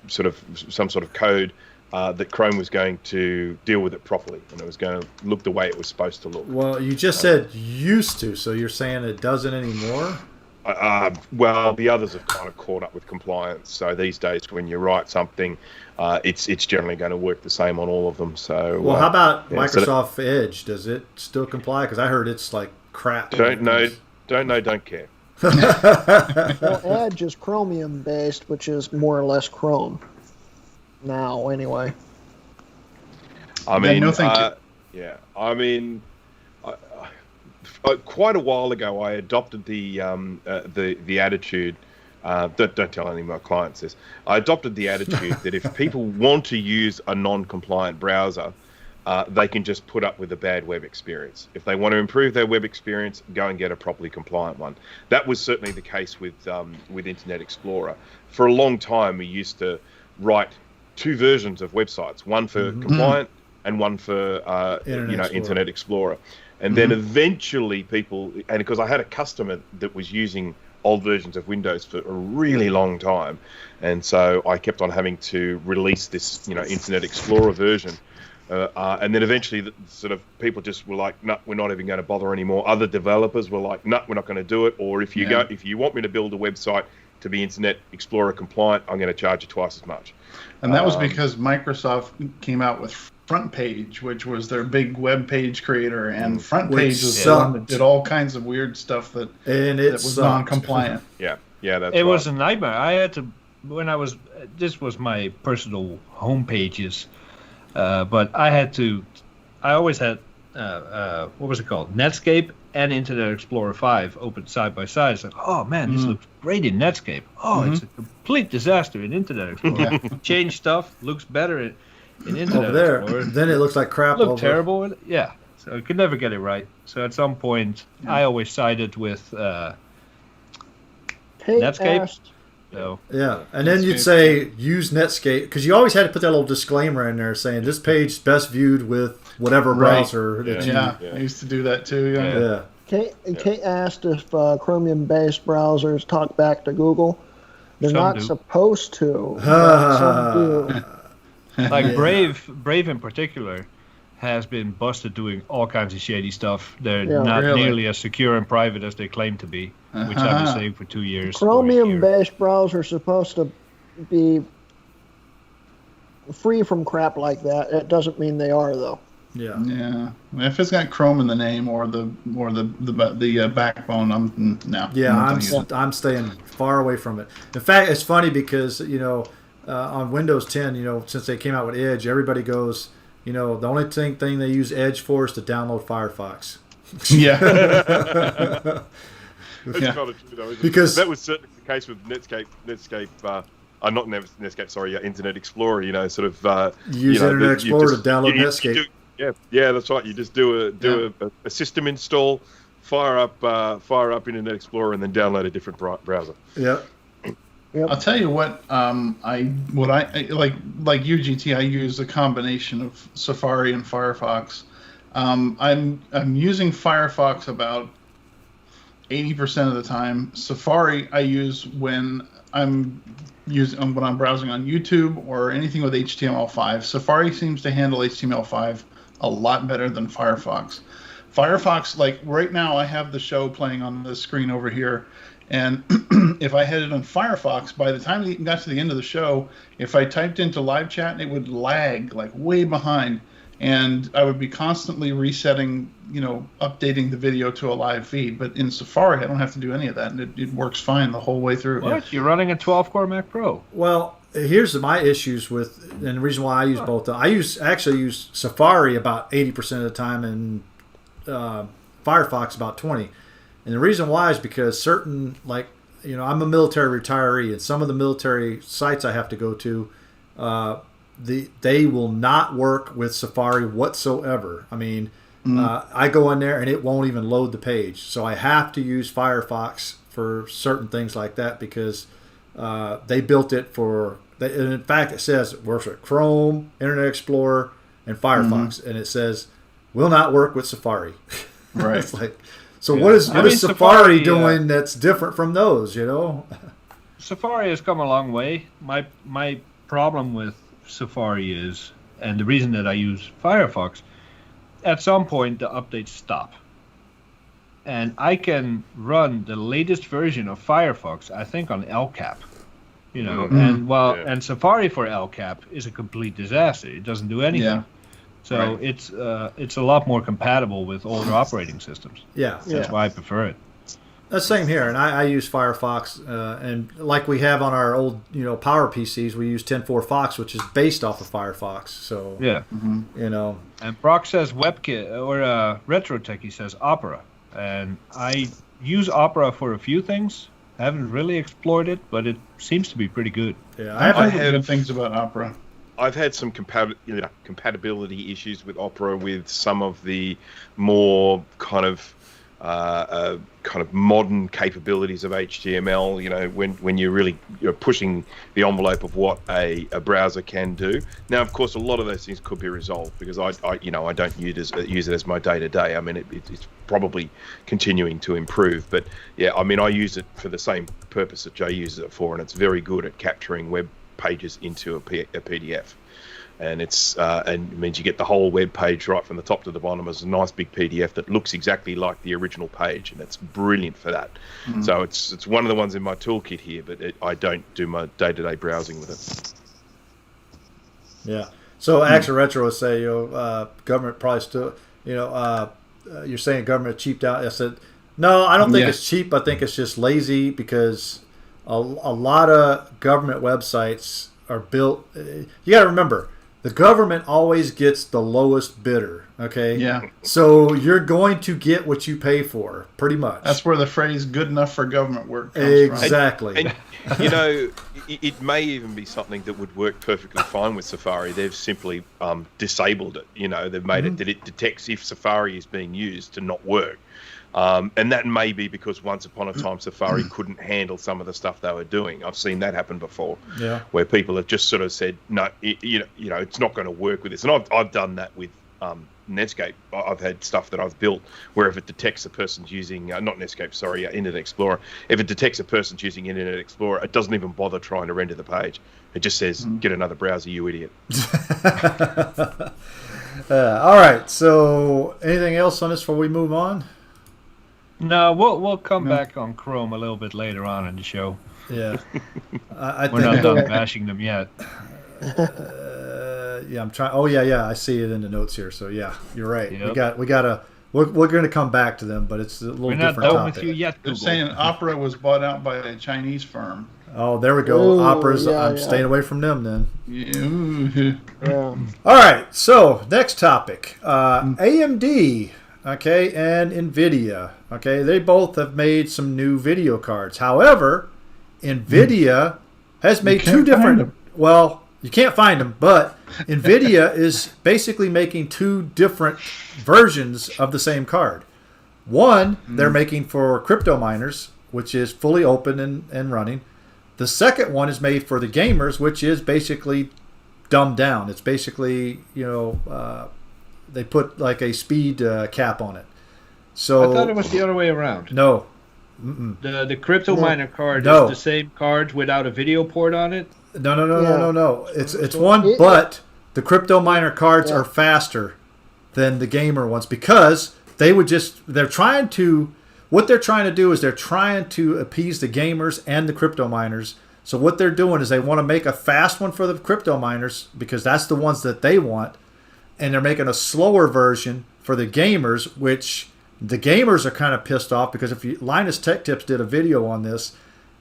sort of some sort of code, that Chrome was going to deal with it properly, and it was going to look the way it was supposed to look. Well, you just said used to, so you're saying it doesn't anymore? Well, the others have kind of caught up with compliance. So these days, when you write something, it's generally going to work the same on all of them. So, well, how about Microsoft Edge? Does it still comply? Because I heard it's like crap. Don't know, don't care. Well, Edge is Chromium based, which is more or less Chrome now, anyway. I mean, no, thank you. Yeah, I mean, quite a while ago, I adopted the attitude. Don't tell any of my clients this. I adopted the attitude that if people want to use a non-compliant browser, they can just put up with a bad web experience. If they want to improve their web experience, go and get a properly compliant one. That was certainly the case with Internet Explorer. For a long time, we used to write two versions of websites, one for compliant and one for Internet Explorer. And then eventually people, and because I had a customer that was using old versions of Windows for a really long time, and so I kept on having to release this, Internet Explorer version. And then eventually, sort of people just were like, "No, we're not even going to bother anymore." Other developers were like, "No, we're not going to do it." Or if you want me to build a website to be Internet Explorer compliant, I'm going to charge you twice as much. And that was because Microsoft came out with Front Page, which was their big web page creator, and Front Page was the one that did all kinds of weird stuff that was non-compliant. Yeah, that's it was a nightmare. I had to, this was my personal home pages, but I always had what was it called? Netscape and Internet Explorer 5 opened side by side. It's like, oh man, this looks great in Netscape. Oh, it's a complete disaster in Internet Explorer. Change stuff, looks better in Internet Explorer. Then it looks like crap. Looked terrible. Yeah, so you could never get it right. So at some point, I always sided with Netscape. So. Yeah, and then you'd say use Netscape because you always had to put that little disclaimer in there saying this page is best viewed with whatever browser. I used to do that too. Yeah. Kate asked if Chromium-based browsers talk back to Google. They're not supposed to. Some do. Like Brave in particular has been busted doing all kinds of shady stuff. They're not nearly as secure and private as they claim to be, which I've been saying for 2 years. Chromium-based browsers are supposed to be free from crap like that. It doesn't mean they are, though. Yeah. If it's got Chrome in the name or the backbone, I'm staying far away from it. In fact, it's funny because on Windows 10, since they came out with Edge, everybody goes, the only thing they use Edge for is to download Firefox. That's kind of true, though. Because that was certainly the case with Netscape. Not Netscape. Sorry, Internet Explorer. Use Internet Explorer to download Netscape. Yeah, that's right. You just do a system install, fire up Internet Explorer, and then download a different browser. Yeah. Yep. I'll tell you what. Like UGT, I use a combination of Safari and Firefox. I'm using Firefox about 80% of the time. Safari I use when I'm browsing on YouTube or anything with HTML5. Safari seems to handle HTML5 a lot better than Firefox. Firefox, like right now, I have the show playing on the screen over here. And if I had it on Firefox, by the time it got to the end of the show, if I typed into live chat, it would lag like way behind. And I would be constantly resetting, updating the video to a live feed. But in Safari, I don't have to do any of that. And it works fine the whole way through. What? You're running a 12-core Mac Pro? Well, here's my issues with, and the reason why I use both. I actually use Safari about 80% of the time and Firefox about 20%. And the reason why is because certain, I'm a military retiree, and some of the military sites I have to go to, they will not work with Safari whatsoever. I mean, I go in there and it won't even load the page. So I have to use Firefox for certain things like that because they built it for, and in fact, it says it works with Chrome, Internet Explorer, and Firefox. And it says, will not work with Safari. Right. It's like... So what is Safari doing that's different from those, Safari has come a long way. My problem with Safari is, and the reason that I use Firefox, at some point the updates stop. And I can run the latest version of Firefox, I think, on LCAP. And Safari for LCAP is a complete disaster. It doesn't do anything. Yeah. So it's a lot more compatible with older operating systems. Yeah. That's why I prefer it. The same here, and I use Firefox, and like we have on our old Power PCs, we use 10.4 Fox, which is based off of Firefox. So And Brock says WebKit or Retro Techie says Opera, and I use Opera for a few things. I haven't really explored it, but it seems to be pretty good. Yeah, I have good things about Opera. I've had some compatibility issues with Opera with some of the more kind of modern capabilities of HTML. When you're really pushing the envelope of what a browser can do. Now, of course, a lot of those things could be resolved because I don't use it as my day to day. I mean, it's probably continuing to improve, but yeah, I mean, I use it for the same purpose that Jay uses it for, and it's very good at capturing web pages into a PDF, and and it means you get the whole web page right from the top to the bottom as a nice big PDF that looks exactly like the original page, and it's brilliant for that. So it's one of the ones in my toolkit here, but I don't do my day-to-day browsing with it. Yeah. So Action Retro would say, government probably still, you're saying government cheaped out. I said, no, I don't think it's cheap. I think it's just lazy because a lot of government websites are built. You got to remember, the government always gets the lowest bidder. Okay. Yeah. So you're going to get what you pay for, pretty much. That's where the phrase "good enough for government work" comes exactly. And you know, it may even be something that would work perfectly fine with Safari. They've simply disabled it. You know, they've made it that it detects if Safari is being used to not work. And that may be because once upon a time Safari couldn't handle some of the stuff they were doing. I've seen that happen before, where people have just sort of said, no, you know, it's not going to work with this. And I've done that with Netscape. I've had stuff that I've built where if it detects a person's using, not Netscape, sorry, Internet Explorer, if it detects a person's using Internet Explorer, it doesn't even bother trying to render the page. It just says, get another browser, you idiot. All right, so anything else on this before we move on? No, we'll come back on Chrome a little bit later on in the show. Yeah, we're not done bashing them yet. Yeah, I'm trying. Oh yeah, I see it in the notes here. So yeah, you're right. Yep. We're going to come back to them, but it's a little different topic. We're not done with you yet, They're Google. saying Opera was bought out by a Chinese firm. Oh, there we go. Ooh, Operas. yeah, I'm staying away from them then. Yeah. All right. So next topic, AMD. Okay, and Nvidia. Okay, they both have made some new video cards. However, Nvidia has made two different. Well, you can't find them, but Nvidia is basically making two different versions of the same card. One they're making for crypto miners, which is fully open and running. The second one is made for the gamers, which is basically dumbed down. It's basically, they put like a speed cap on it. So I thought it was the other way around. No. The crypto miner card is the same card without a video port on it? No. It's one, but the crypto miner cards are faster than the gamer ones because they're trying to appease the gamers and the crypto miners. So what they're doing is they want to make a fast one for the crypto miners because that's the ones that they want. And they're making a slower version for the gamers, which the gamers are kind of pissed off because Linus Tech Tips did a video on this,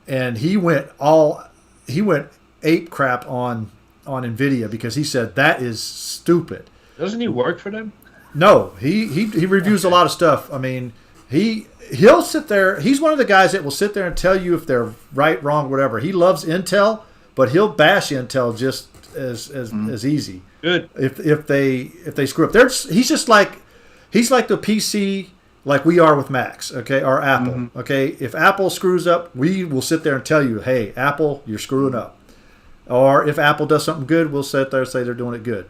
and he went ape crap on Nvidia because he said that is stupid. Doesn't he work for them? No, he reviews a lot of stuff. I mean, he'll sit there. He's one of the guys that will sit there and tell you if they're right, wrong, whatever. He loves Intel, but he'll bash Intel just as easy. Good. If they screw up, he's like the PC like we are with Macs, okay, or Apple, okay. If Apple screws up, we will sit there and tell you, hey, Apple, you're screwing up. Or if Apple does something good, we'll sit there and say they're doing it good.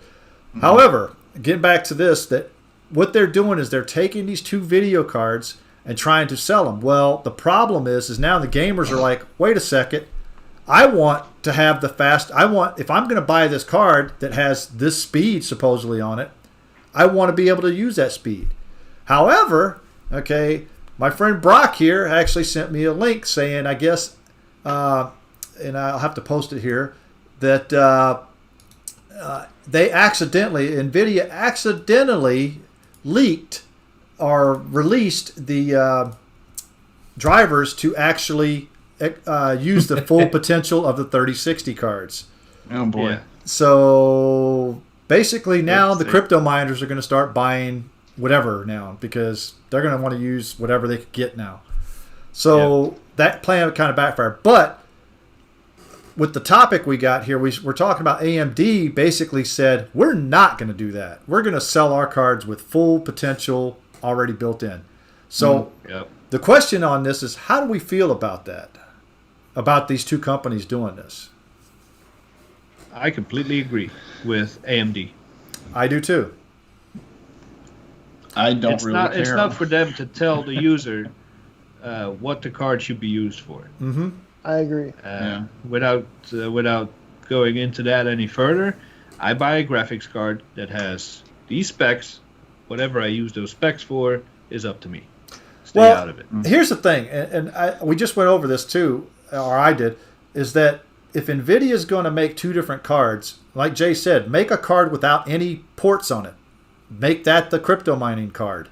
However, getting back to this, that what they're doing is they're taking these two video cards and trying to sell them. Well, the problem is now the gamers are like, wait a second. I want to have if I'm going to buy this card that has this speed supposedly on it, I want to be able to use that speed. However, okay, my friend Brock here actually sent me a link saying, I guess, and I'll have to post it here, that Nvidia accidentally leaked or released the drivers to actually use the full potential of the 3060 cards. Oh boy! Yeah. So basically, now the crypto miners are going to start buying whatever now because they're going to want to use whatever they could get now. So that plan kind of backfired. But with the topic we got here, we're talking about AMD. Basically, said we're not going to do that. We're going to sell our cards with full potential already built in. So the question on this is, how do we feel about that? About these two companies doing this? I completely agree with AMD. I do too. I don't really care. It's not for them to tell the user what the card should be used for. Mm-hmm. I agree. Without going into that any further, I buy a graphics card that has these specs. Whatever I use those specs for is up to me. Stay out of it. Here's the thing, and we just went over this too, or I did, is that if NVIDIA is going to make two different cards, like Jay said, make a card without any ports on it. Make that the crypto mining card.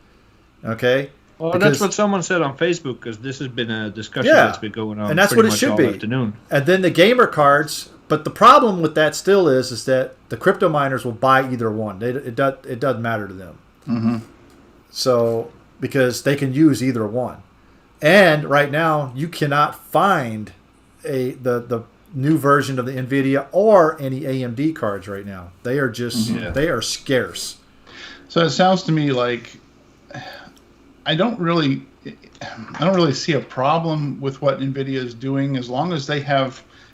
Okay? Well, that's what someone said on Facebook, because this has been a discussion that's been going on and that's pretty what it much should all be. afternoon. And then the gamer cards, But the problem with that still is that the crypto miners will buy either one. It doesn't matter to them. Mm-hmm. So because they can use either one, and right now you cannot find the new version of the Nvidia or any AMD cards right now. They are just they are scarce. So it sounds to me like I don't really see a problem with what Nvidia is doing as long as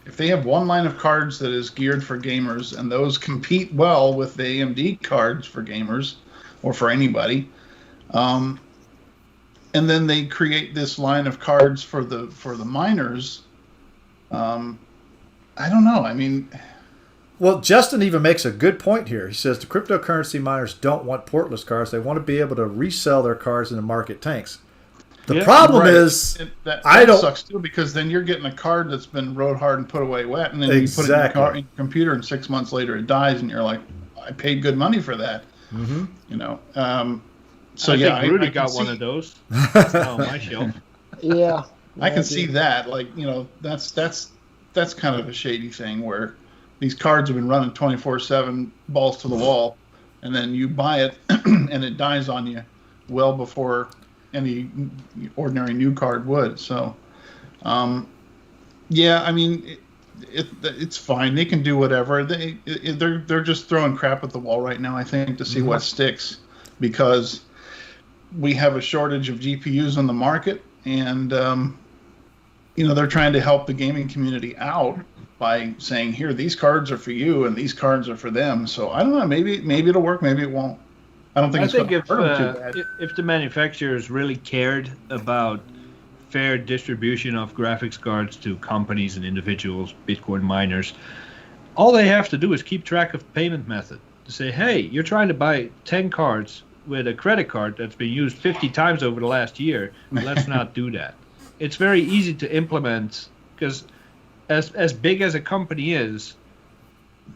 if they have one line of cards that is geared for gamers and those compete well with the AMD cards for gamers or for anybody. And then they create this line of cards for the miners. I don't know. I mean, well, Justin even makes a good point here. He says the cryptocurrency miners don't want portless cards. They want to be able to resell their cards in the market tanks. The problem is that I don't sucks too, because then you're getting a card that's been rode hard and put away wet, and then you put it in your computer, and 6 months later it dies, and you're like, I paid good money for that. Mm-hmm. You know. So I think Grooty got one of those. On my shelf. Yeah. I can see that. Like, you know, that's kind of a shady thing where these cards have been running 24/7, balls to the wall, and then you buy it and it dies on you well before any ordinary new card would. So, yeah, I mean, it's fine. They can do whatever. They're just throwing crap at the wall right now, I think, to see what sticks, because we have a shortage of GPUs on the market, and you know, they're trying to help the gaming community out by saying, here, these cards are for you and these cards are for them. So I don't know, maybe it'll work, maybe it won't. I don't think it's going to hurt them too bad. If the manufacturers really cared about fair distribution of graphics cards to companies and individuals, Bitcoin miners, all they have to do is keep track of payment method. To say, hey, you're trying to buy 10 cards with a credit card that's been used 50 times over the last year. Let's not do that. It's very easy to implement, because as big as a company is,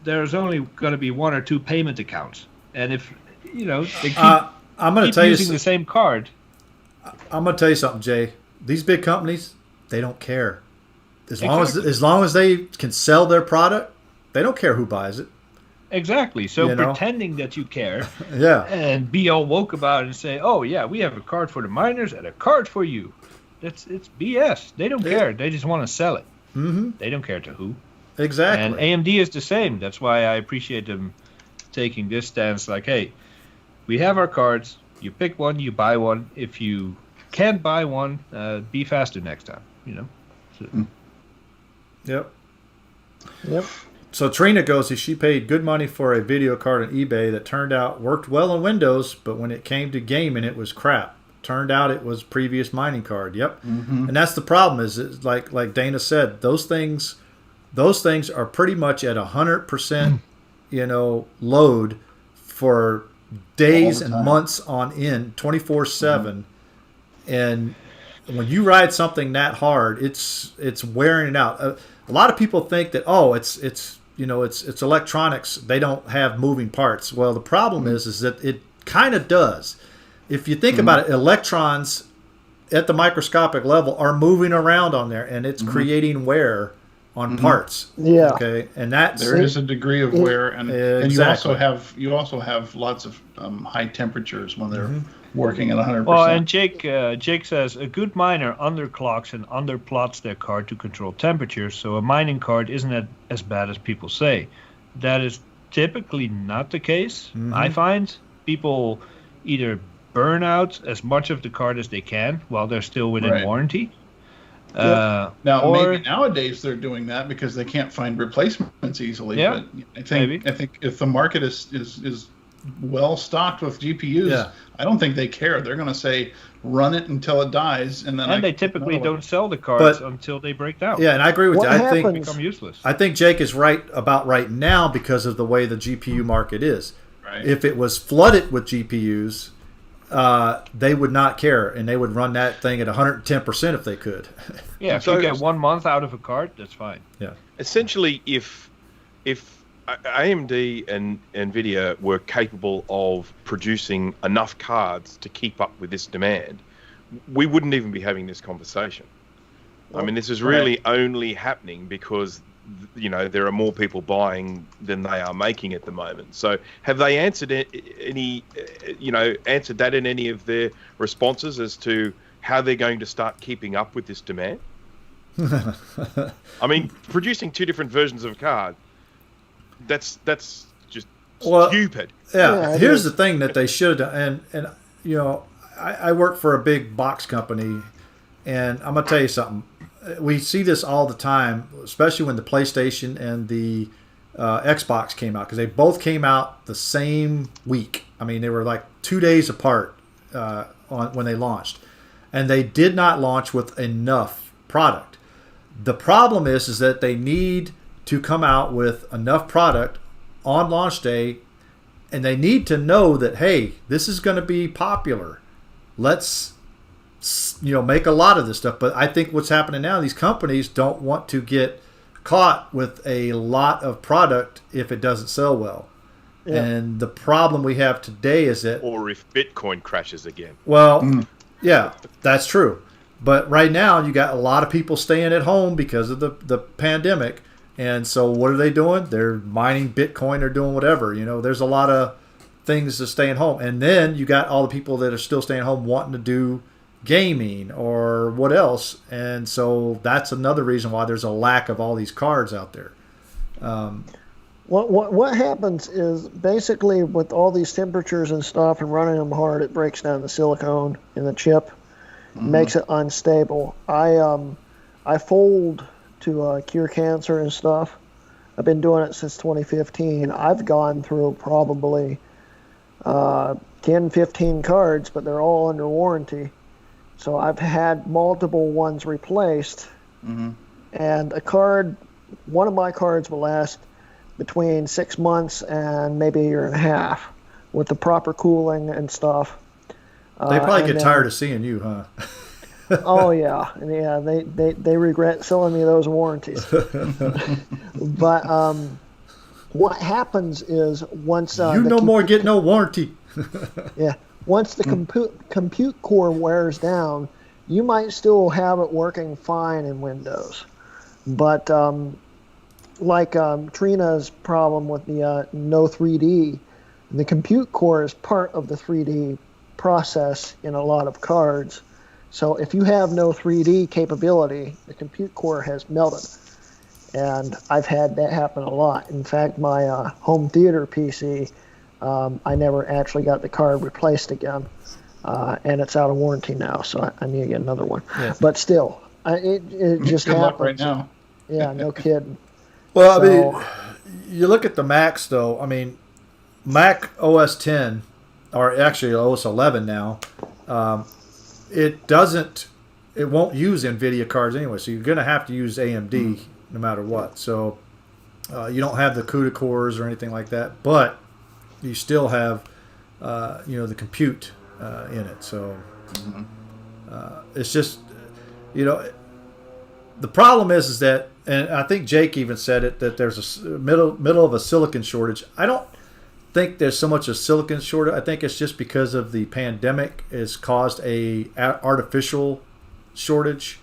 there's only going to be one or two payment accounts. And if, you know, they keep using the same card. I'm going to tell you something, Jay. These big companies, they don't care. As long as they can sell their product, they don't care who buys it. Exactly. So pretending that you care and be all woke about it and say, oh, yeah, we have a card for the miners and a card for you. It's BS. They don't care. They just want to sell it. Mm-hmm. They don't care to who. Exactly. And AMD is the same. That's why I appreciate them taking this stance. Like, hey, we have our cards. You pick one, you buy one. If you can't buy one, be faster next time. You know. So. Yep. So Trina goes, she paid good money for a video card on eBay that turned out worked well on Windows, but when it came to gaming, it was crap. Turned out it was previous mining card. Yep. Mm-hmm. And that's the problem is like Dana said, those things are pretty much at 100%, load for days and months on end, 24/7. And when you ride something that hard, it's wearing it out. A lot of people think that, it's electronics. They don't have moving parts. Well, the problem is that it kind of does. If you think about it, electrons at the microscopic level are moving around on there, and it's creating wear on parts. Yeah. Okay, and there is a degree of wear, and you also have lots of high temperatures when they're working at 100%. Well, and Jake says a good miner underclocks and underplots their card to control temperature, so a mining card isn't as bad as people say. That is typically not the case. I find people either burn out as much of the card as they can while they're still within warranty. Now, maybe nowadays they're doing that because they can't find replacements easily. Yeah, but I think if the market is well stocked with GPUs, I don't think they care. They're going to say run it until it dies, and then they typically don't sell the cards until they break down. Yeah, and I agree with you. I think become useless. I think Jake is right about right now because of the way the GPU market is. Right. If it was flooded with GPUs, they would not care, and they would run that thing at 110% if they could. Yeah, if you get 1 month out of a card, that's fine. Yeah. Essentially, if AMD and Nvidia were capable of producing enough cards to keep up with this demand, we wouldn't even be having this conversation. I mean, this is really only happening because there are more people buying than they are making at the moment. So have they answered answered that in any of their responses as to how they're going to start keeping up with this demand? I mean, producing two different versions of a card, that's just stupid. Yeah, here's the thing that they should have done. And I work for a big box company, and I'm going to tell you something. We see this all the time, especially when the PlayStation and the Xbox came out, because they both came out the same week. I mean, they were like 2 days apart when they launched. And they did not launch with enough product. The problem is that they need to come out with enough product on launch day, and they need to know that, hey, this is going to be popular. Let's make a lot of this stuff. But I think what's happening now, these companies don't want to get caught with a lot of product if it doesn't sell well. Yeah. And the problem we have today is that... Or if Bitcoin crashes again. Well, yeah, that's true. But right now, you got a lot of people staying at home because of the pandemic. And so what are they doing? They're mining Bitcoin or doing whatever. There's a lot of things to staying home. And then you got all the people that are still staying home wanting to do gaming or what else. And so that's another reason why there's a lack of all these cards out there. What happens is basically with all these temperatures and stuff and running them hard, it breaks down the silicone in the chip, makes it unstable. I fold to cure cancer and stuff. I've been doing it since 2015. I've gone through probably 10, 15 cards, but they're all under warranty. So I've had multiple ones replaced, and one of my cards will last between 6 months and maybe a year and a half with the proper cooling and stuff. They probably get tired of seeing you, huh? Oh yeah, they regret selling me those warranties. But what happens is once get no warranty. Yeah. Once the compute core wears down, you might still have it working fine in Windows. But like Trina's problem with the no 3D, the compute core is part of the 3D process in a lot of cards. So if you have no 3D capability, the compute core has melted. And I've had that happen a lot. In fact, my home theater PC, I never actually got the card replaced again, and it's out of warranty now, so I need to get another one. Yeah. But still, it just Good happens. luck right now. Yeah, no kidding. Well, I mean, you look at the Macs, though. I mean, Mac OS 10, or actually OS 11 now, it won't use Nvidia cards anyway, so you're going to have to use AMD no matter what. So you don't have the CUDA cores or anything like that, but you still have, the compute in it. So it's just, the problem is that, and I think Jake even said it, that there's a middle of a silicon shortage. I don't think there's so much a silicon shortage. I think it's just because of the pandemic has caused a artificial shortage.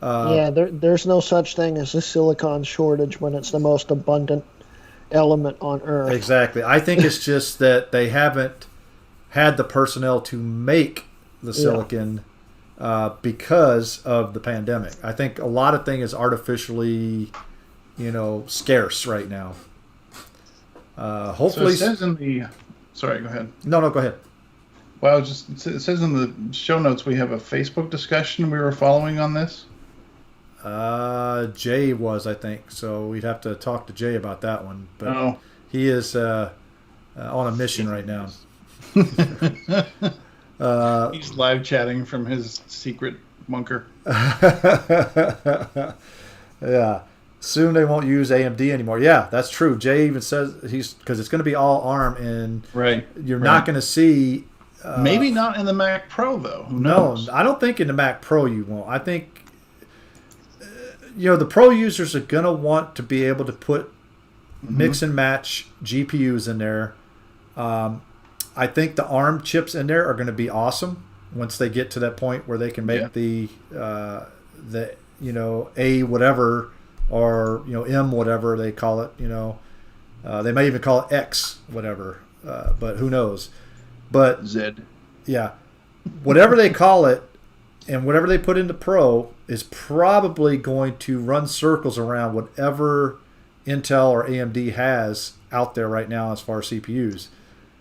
There's no such thing as a silicon shortage when it's the most abundant element on Earth. Exactly. I think it's just that they haven't had the personnel to make the silicon because of the pandemic. I think a lot of things is artificially, scarce right now. Hopefully, so it says in the. Sorry, go ahead. No, go ahead. Well, it says in the show notes we have a Facebook discussion we were following on this. Jay was, I think, so we'd have to talk to Jay about that one. But he is on a mission right now. He's live chatting from his secret bunker. Yeah. Soon they won't use AMD anymore. Yeah, that's true. Jay even says because it's going to be all ARM, and you're not going to see. Maybe not in the Mac Pro though. Who knows? No, I don't think in the Mac Pro you won't. I think the Pro users are going to want to be able to put mix and match GPUs in there. I think the ARM chips in there are going to be awesome once they get to that point where they can make the A whatever or M whatever they call it. They may even call it X whatever, but who knows? But Z. Yeah, whatever they call it, and whatever they put into Pro is probably going to run circles around whatever Intel or AMD has out there right now as far as CPUs.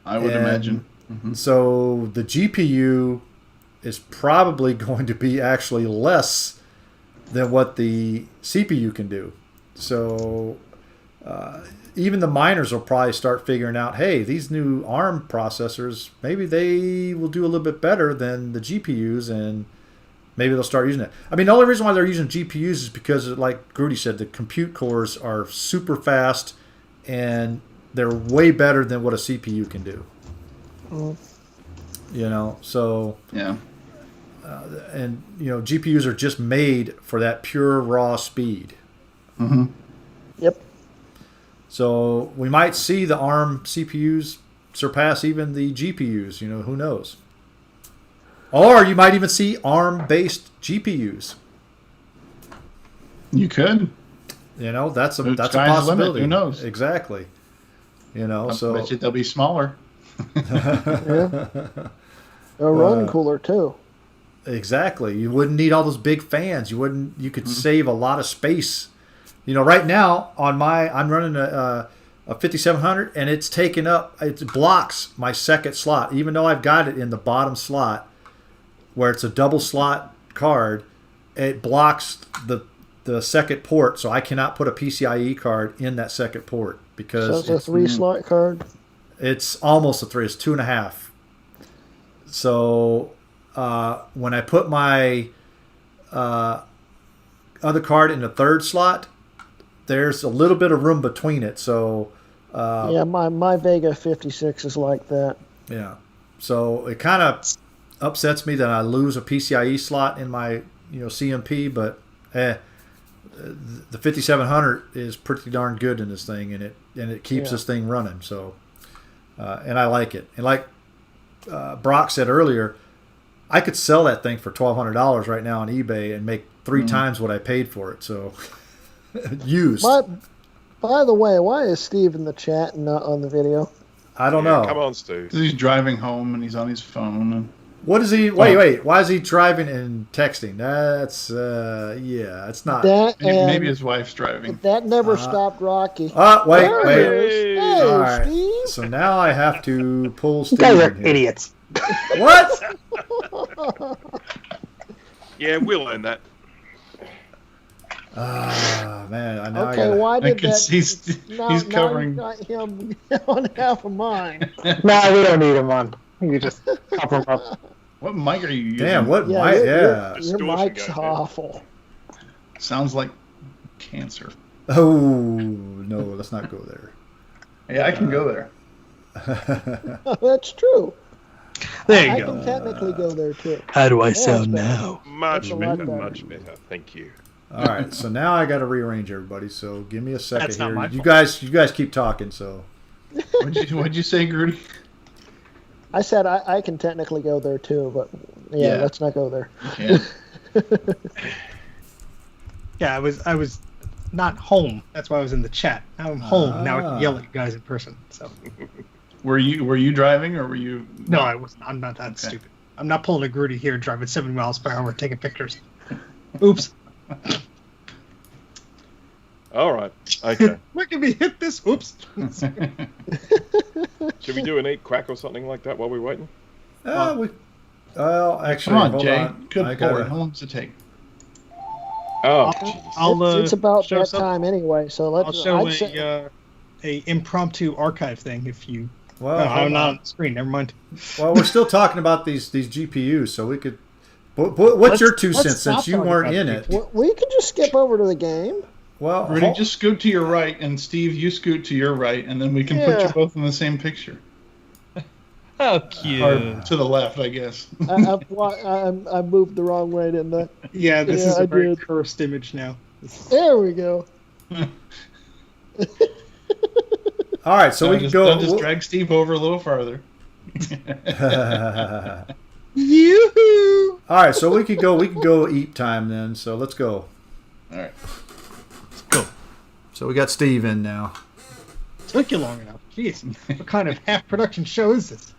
I would imagine. So the GPU is probably going to be actually less than what the CPU can do. So even the miners will probably start figuring out, hey, these new ARM processors, maybe they will do a little bit better than the GPUs, and maybe they'll start using it. I mean, the only reason why they're using GPUs is because, like Grooty said, the compute cores are super fast, and they're way better than what a CPU can do. So... Yeah. And GPUs are just made for that pure raw speed. Yep. So we might see the ARM CPUs surpass even the GPUs. Who knows? Or you might even see ARM-based GPUs. You could. That's a possibility. Who knows? Exactly. So I bet you they'll be smaller. Yeah. They'll run cooler too. Exactly. You wouldn't need all those big fans. You could save a lot of space. Right now I'm running a 5700, and it's taken up. It blocks my second slot, even though I've got it in the bottom slot where it's a double slot card. It blocks the second port, so I cannot put a PCIe card in that second port because so it's a 3-slot card. It's almost a 3. It's 2.5. So when I put my other card in the third slot, there's a little bit of room between it. So my Vega 56 is like that. Yeah. So it kind of upsets me that I lose a PCIe slot in my CMP, but the 5700 is pretty darn good in this thing, and it keeps this thing running. So and I like it. And like Brock said earlier, I could sell that thing for $1,200 right now on eBay and make 3 times what I paid for it. So used. By the way, why is Steve in the chat and not on the video? I don't know. Come on, Steve. He's driving home and he's on his phone. And... What is he? Wait. Why is he driving and texting? That's it's not. Maybe his wife's driving. That never stopped Rocky. Wait. Hey, all right. Steve. So now I have to pull Steve. You guys are in here. idiots. What? Yeah, we'll learn that. Man, I know. Okay, why did that? He's covering. Not him on half of mine. No, we don't need him on. You just pop him up. What mic are you using? Damn, what mic? Your Distortion mic's guy, awful. Sounds like cancer. Oh, no, let's not go there. Yeah, I can go there. That's true. There you I go. can technically go there too. How do I that's sound better. now? Much That's a lot better, better. much better. Thank you. All right, so now I got to rearrange everybody. So give me a second That's not here. my You fault. guys keep talking. So What'd you say, Grooty? I said I can technically go there too, but Yeah. let's not go there. Yeah. Yeah, I was not home. That's why I was in the chat. Now I'm home. Now I can yell at you guys in person. So Were you driving or were you? no, I wasn't. I'm not that stupid. I'm not pulling a Grooty here, driving 7 miles per hour, taking pictures. Oops. All right. Okay. Look at me hit this. Oops. Should we do an eat crack or something like that while we're waiting? actually, Come on, hold Jay. on. Good I boy. gotta- How long does it take? Oh, jeez. I'll It's about show that some- time anyway. So I'll let's. show I'd say, a impromptu archive thing if you. Well, I'm hold not on. on the screen. Never mind. Well, we're still talking about these GPUs, so we could. What's your 2 let's cents stop since you talking weren't about in the it? we can just skip over to the game. Well, Rudy, just scoot to your right, and Steve, you scoot to your right, and then we can put you Yeah. both in the same picture. How cute. Or to the left, I guess. I moved the wrong way, didn't I? Yeah, this is I a very did. cursed image now. There we go. all right, so we can go. I'll just drag Steve over a little farther. Yoo-hoo! All right, so we could go eat time then. So let's go. All right. Go. So we got Steve in now. Took you long enough. Jeez, what kind of half-production show is this?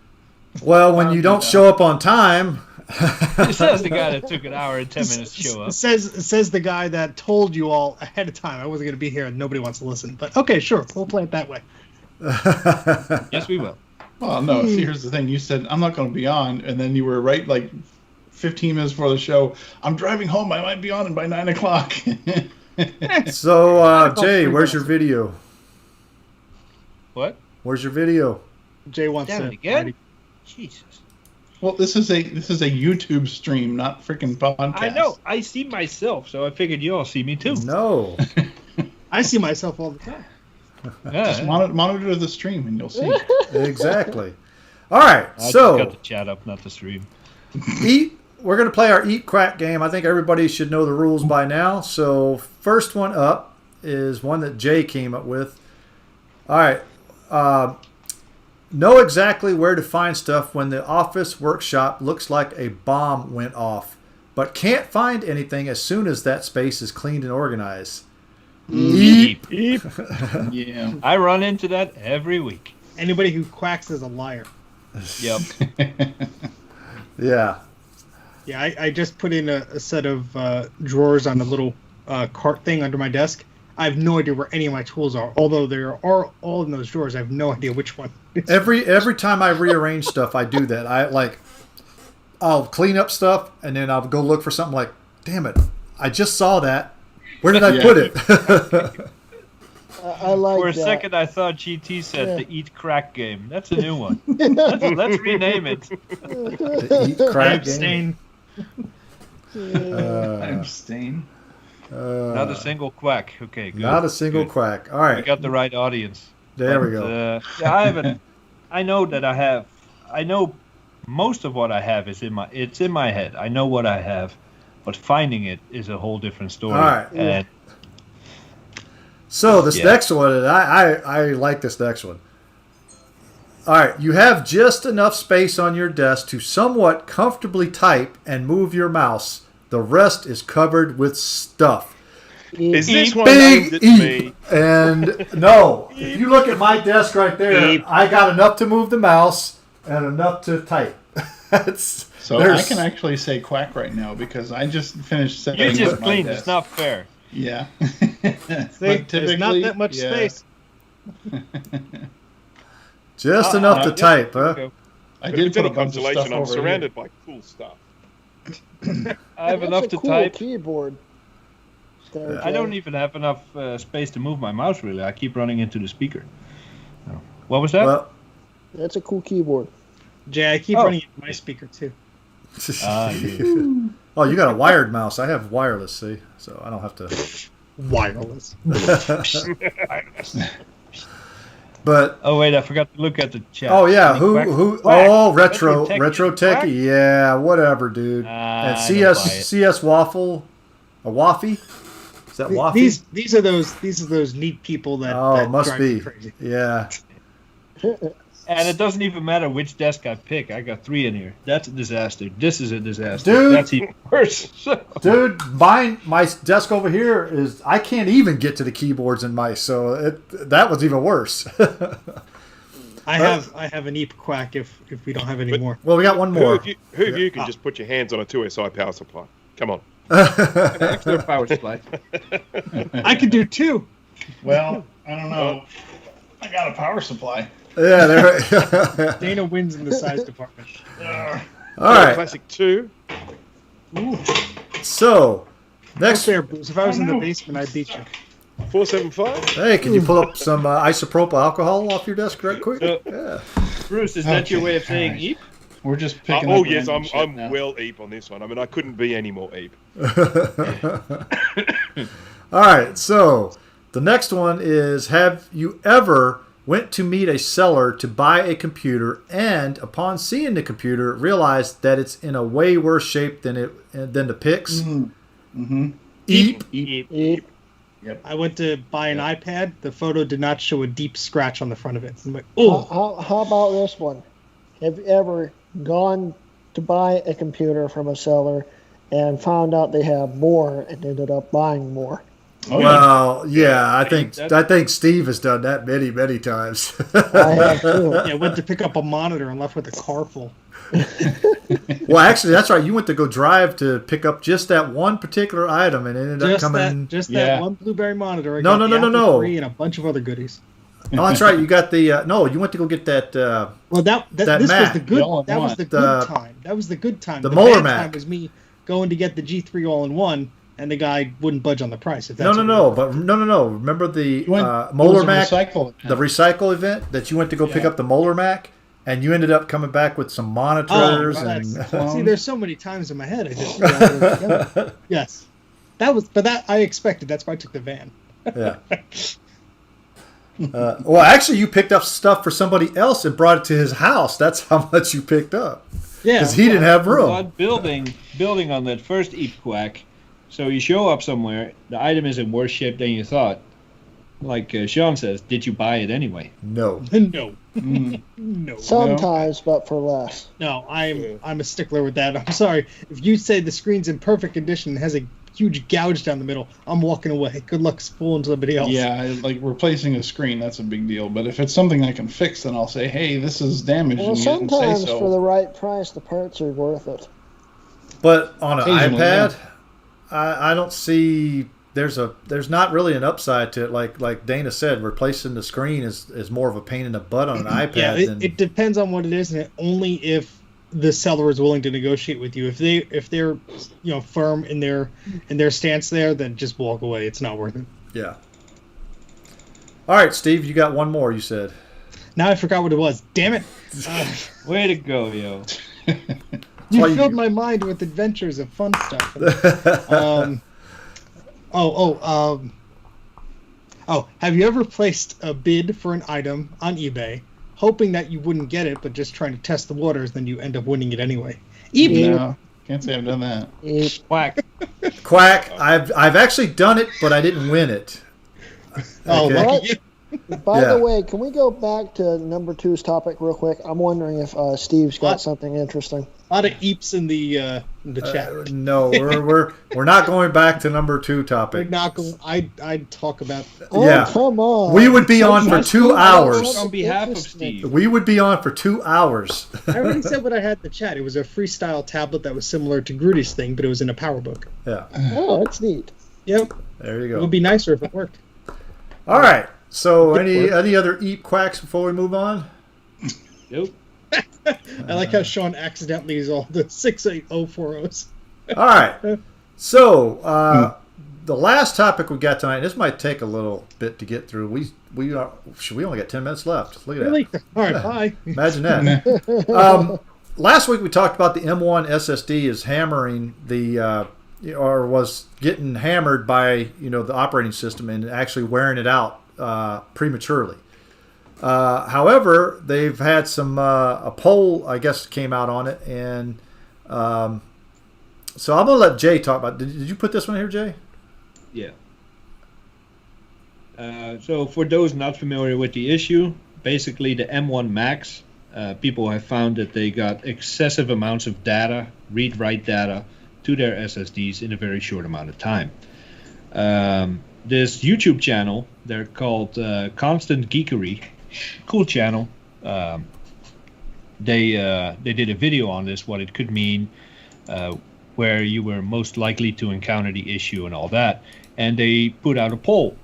Well, when you don't show up on time... It says the guy that took an hour and 10 minutes to show up. It says the guy that told you all ahead of time I wasn't going to be here and nobody wants to listen. But okay, sure, we'll play it that way. Yes, we will. Well, no, see, here's the thing. You said, I'm not going to be on, and then you were right, like, 15 minutes before the show. I'm driving home. I might be on by 9 o'clock. So, Jay, where's your video? What? Where's your video? Jay wants Damn to it again? Jesus. Well, this is a YouTube stream, not freaking podcast. I know. I see myself, so I figured you all see me too. No. I see myself all the time. Just monitor the stream and you'll see. Exactly. All right, I so just got the chat up, not the stream. we're going to play our Eat Crack game. I think everybody should know the rules by now. So first one up is one that Jay came up with. All right. Know exactly where to find stuff when the office workshop looks like a bomb went off, but can't find anything as soon as that space is cleaned and organized. Eep. Yeah. I run into that every week. Anybody who quacks is a liar. Yep. Yeah. Yeah, I just put in a set of drawers on a little cart thing under my desk. I have no idea where any of my tools are. Although they are all in those drawers, I have no idea which one. Every time I rearrange stuff, I do that. I'll clean up stuff and then I'll go look for something like, damn it, I just saw that. Where did I put it? I like For a that. second, I thought GT said the Eat Crack game. That's a new one. Let's rename it. The Eat Crack game. Abstain. Not a single quack. Okay, good. Not a single good. quack. All right. We got the right audience. There we go. Yeah, I know that I have. I know most of what I have is in my head. I know what I have, but finding it is a whole different story. All right. And So this next one, I like this next one. All right, you have just enough space on your desk to somewhat comfortably type and move your mouse. The rest is covered with stuff. Is this one Big aimed at E. me? And no, if you look at my desk right there, I got enough to move the mouse and enough to type. So I can actually say quack right now because I just finished setting you just up my cleaned. desk. It's not fair. Yeah. See, there's not that much space. Just enough to type, huh? I But did it's put any a bunch of stuff consolation, I'm over surrounded by cool stuff. I have That's enough a to cool type. keyboard. There, I don't Jay. even have enough space to move my mouse, really. I keep running into the speaker. So, what was that? Well, That's a cool keyboard. Jay, I keep running into my speaker too. oh, you got a wired mouse. I have wireless, see? So I don't have to. Wireless. But Oh, wait, I forgot to look at the chat. oh yeah, Any who quack? who? Quack. Oh, retro Techie. Quack? techie. Yeah, whatever, dude. And I don't buy it. CS waffle, a waffy. Is that waffy? These are those neat people that. Oh, that must drive me be. crazy. Yeah. And it doesn't even matter which desk I pick. I got 3 in here. That's a disaster. This is a disaster. Dude. That's even worse. Dude, my desk over here is I can't even get to the keyboards and mice, so that was even worse. I have an Eep quack if we don't have any more. Well, we got one Who more. of you can just put your hands on a 2SI power supply? Come on. Extra power supply. I could do 2. Well, I don't know. I got a power supply. Yeah, there. Dana wins in the size department. All right. Classic 2. So Next next, there, Bruce. If I was in the basement, I'd beat you. 475. hey, can you pull up some isopropyl alcohol off your desk right quick? Yeah. Bruce, is that your Okay, way of saying alright. Eep? We're just picking Oh up yes, random shit I'm now. well Eep on this one. I mean, I couldn't be any more Eep. All right. So the next one is: have you ever went to meet a seller to buy a computer, and upon seeing the computer, realized that it's in a way worse shape than the pics? Mm-hmm. Eep. Eep. Yep. I went to buy an iPad. The photo did not show a deep scratch on the front of it. I'm like, oh. How about this one? Have you ever gone to buy a computer from a seller and found out they have more and ended up buying more? Well, yeah, I think Steve has done that many times. I have too. Yeah, went to pick up a monitor and left with a car full. Well, actually, that's right. You went to go drive to pick up just that one particular item, and it ended up coming. That one Blueberry monitor. No. Free and a bunch of other goodies. Oh, that's right. You got the you went to go get that. Well, this Mac. was the good. That was the good time. That was the good time. The bad Molar Mac time was me going to get the G3 all-in-one, and the guy wouldn't budge on the price. No. Remember the Molar Mac, the recycle event that you went to go pick up the Molar Mac, and you ended up coming back with some monitors see, there's so many times in my head. I just yes, that I expected. That's why I took the van. Yeah. Well, actually, you picked up stuff for somebody else and brought it to his house. That's how much you picked up. Yeah, because he didn't have room. But building on that first eep quack. So you show up somewhere, the item is in worse shape than you thought. Like Sean says, did you buy it anyway? No. No. Sometimes, but for less. No, I'm a stickler with that. I'm sorry. If you say the screen's in perfect condition and has a huge gouge down the middle, I'm walking away. Good luck fooling somebody else. Yeah, like replacing a screen, that's a big deal. But if it's something I can fix, then I'll say, hey, this is damaged. Well, and you didn't say sometimes so. for the right price, the parts are worth it. But on an Occasionally, iPad, I don't see there's not really an upside to it. Like Dana said, replacing the screen is more of a pain in the butt on an iPad. Yeah, it depends on what it is, and only if the seller is willing to negotiate with you. If they're firm in their stance there, then just walk away. It's not worth it. Yeah. All right, Steve, you got one more. You said. Now I forgot what it was. Damn it! Way to go, yo. You filled my mind with adventures of fun stuff. Have you ever placed a bid for an item on eBay, hoping that you wouldn't get it, but just trying to test the waters, then you end up winning it anyway? No, can't say I've done that. Quack. Quack. I've actually done it, but I didn't win it. Oh, Okay. lucky you. By the way, can we go back to number 2's topic real quick? I'm wondering if Steve's got something interesting. A lot of eeps in the chat. No, we're not going back to number 2 topic. We're not going. I'd talk about. Oh, Yeah. come on. We would be on for 2 hours. On behalf of Steve. We would be on for 2 hours. I already said what I had in the chat. It was a freestyle tablet that was similar to Grooty's thing, but it was in a PowerBook. Yeah. Oh, that's neat. Yep. There you It go. would be nicer if it worked. All right. So any other eep quacks before we move on? Nope. I like how Sean accidentally is all the 68040s. All right. So the last topic we got tonight. This might take a little bit to get through. We only got 10 minutes left. Look at Really? that. All right, bye. Imagine that. Last week we talked about the M1 SSD is hammering or was getting hammered by the operating system and actually wearing it out prematurely. However, they've had a poll, I guess, came out on it, and so I'm gonna let Jay talk about. Did you put this one here, Jay? Yeah. So for those not familiar with the issue, basically the M1 Max, people have found that they got excessive amounts of data, read-write data, to their SSDs in a very short amount of time. This YouTube channel, they're called Constant Geekery, cool channel. They did a video on this, what it could mean, where you were most likely to encounter the issue and all that, and they put out a poll.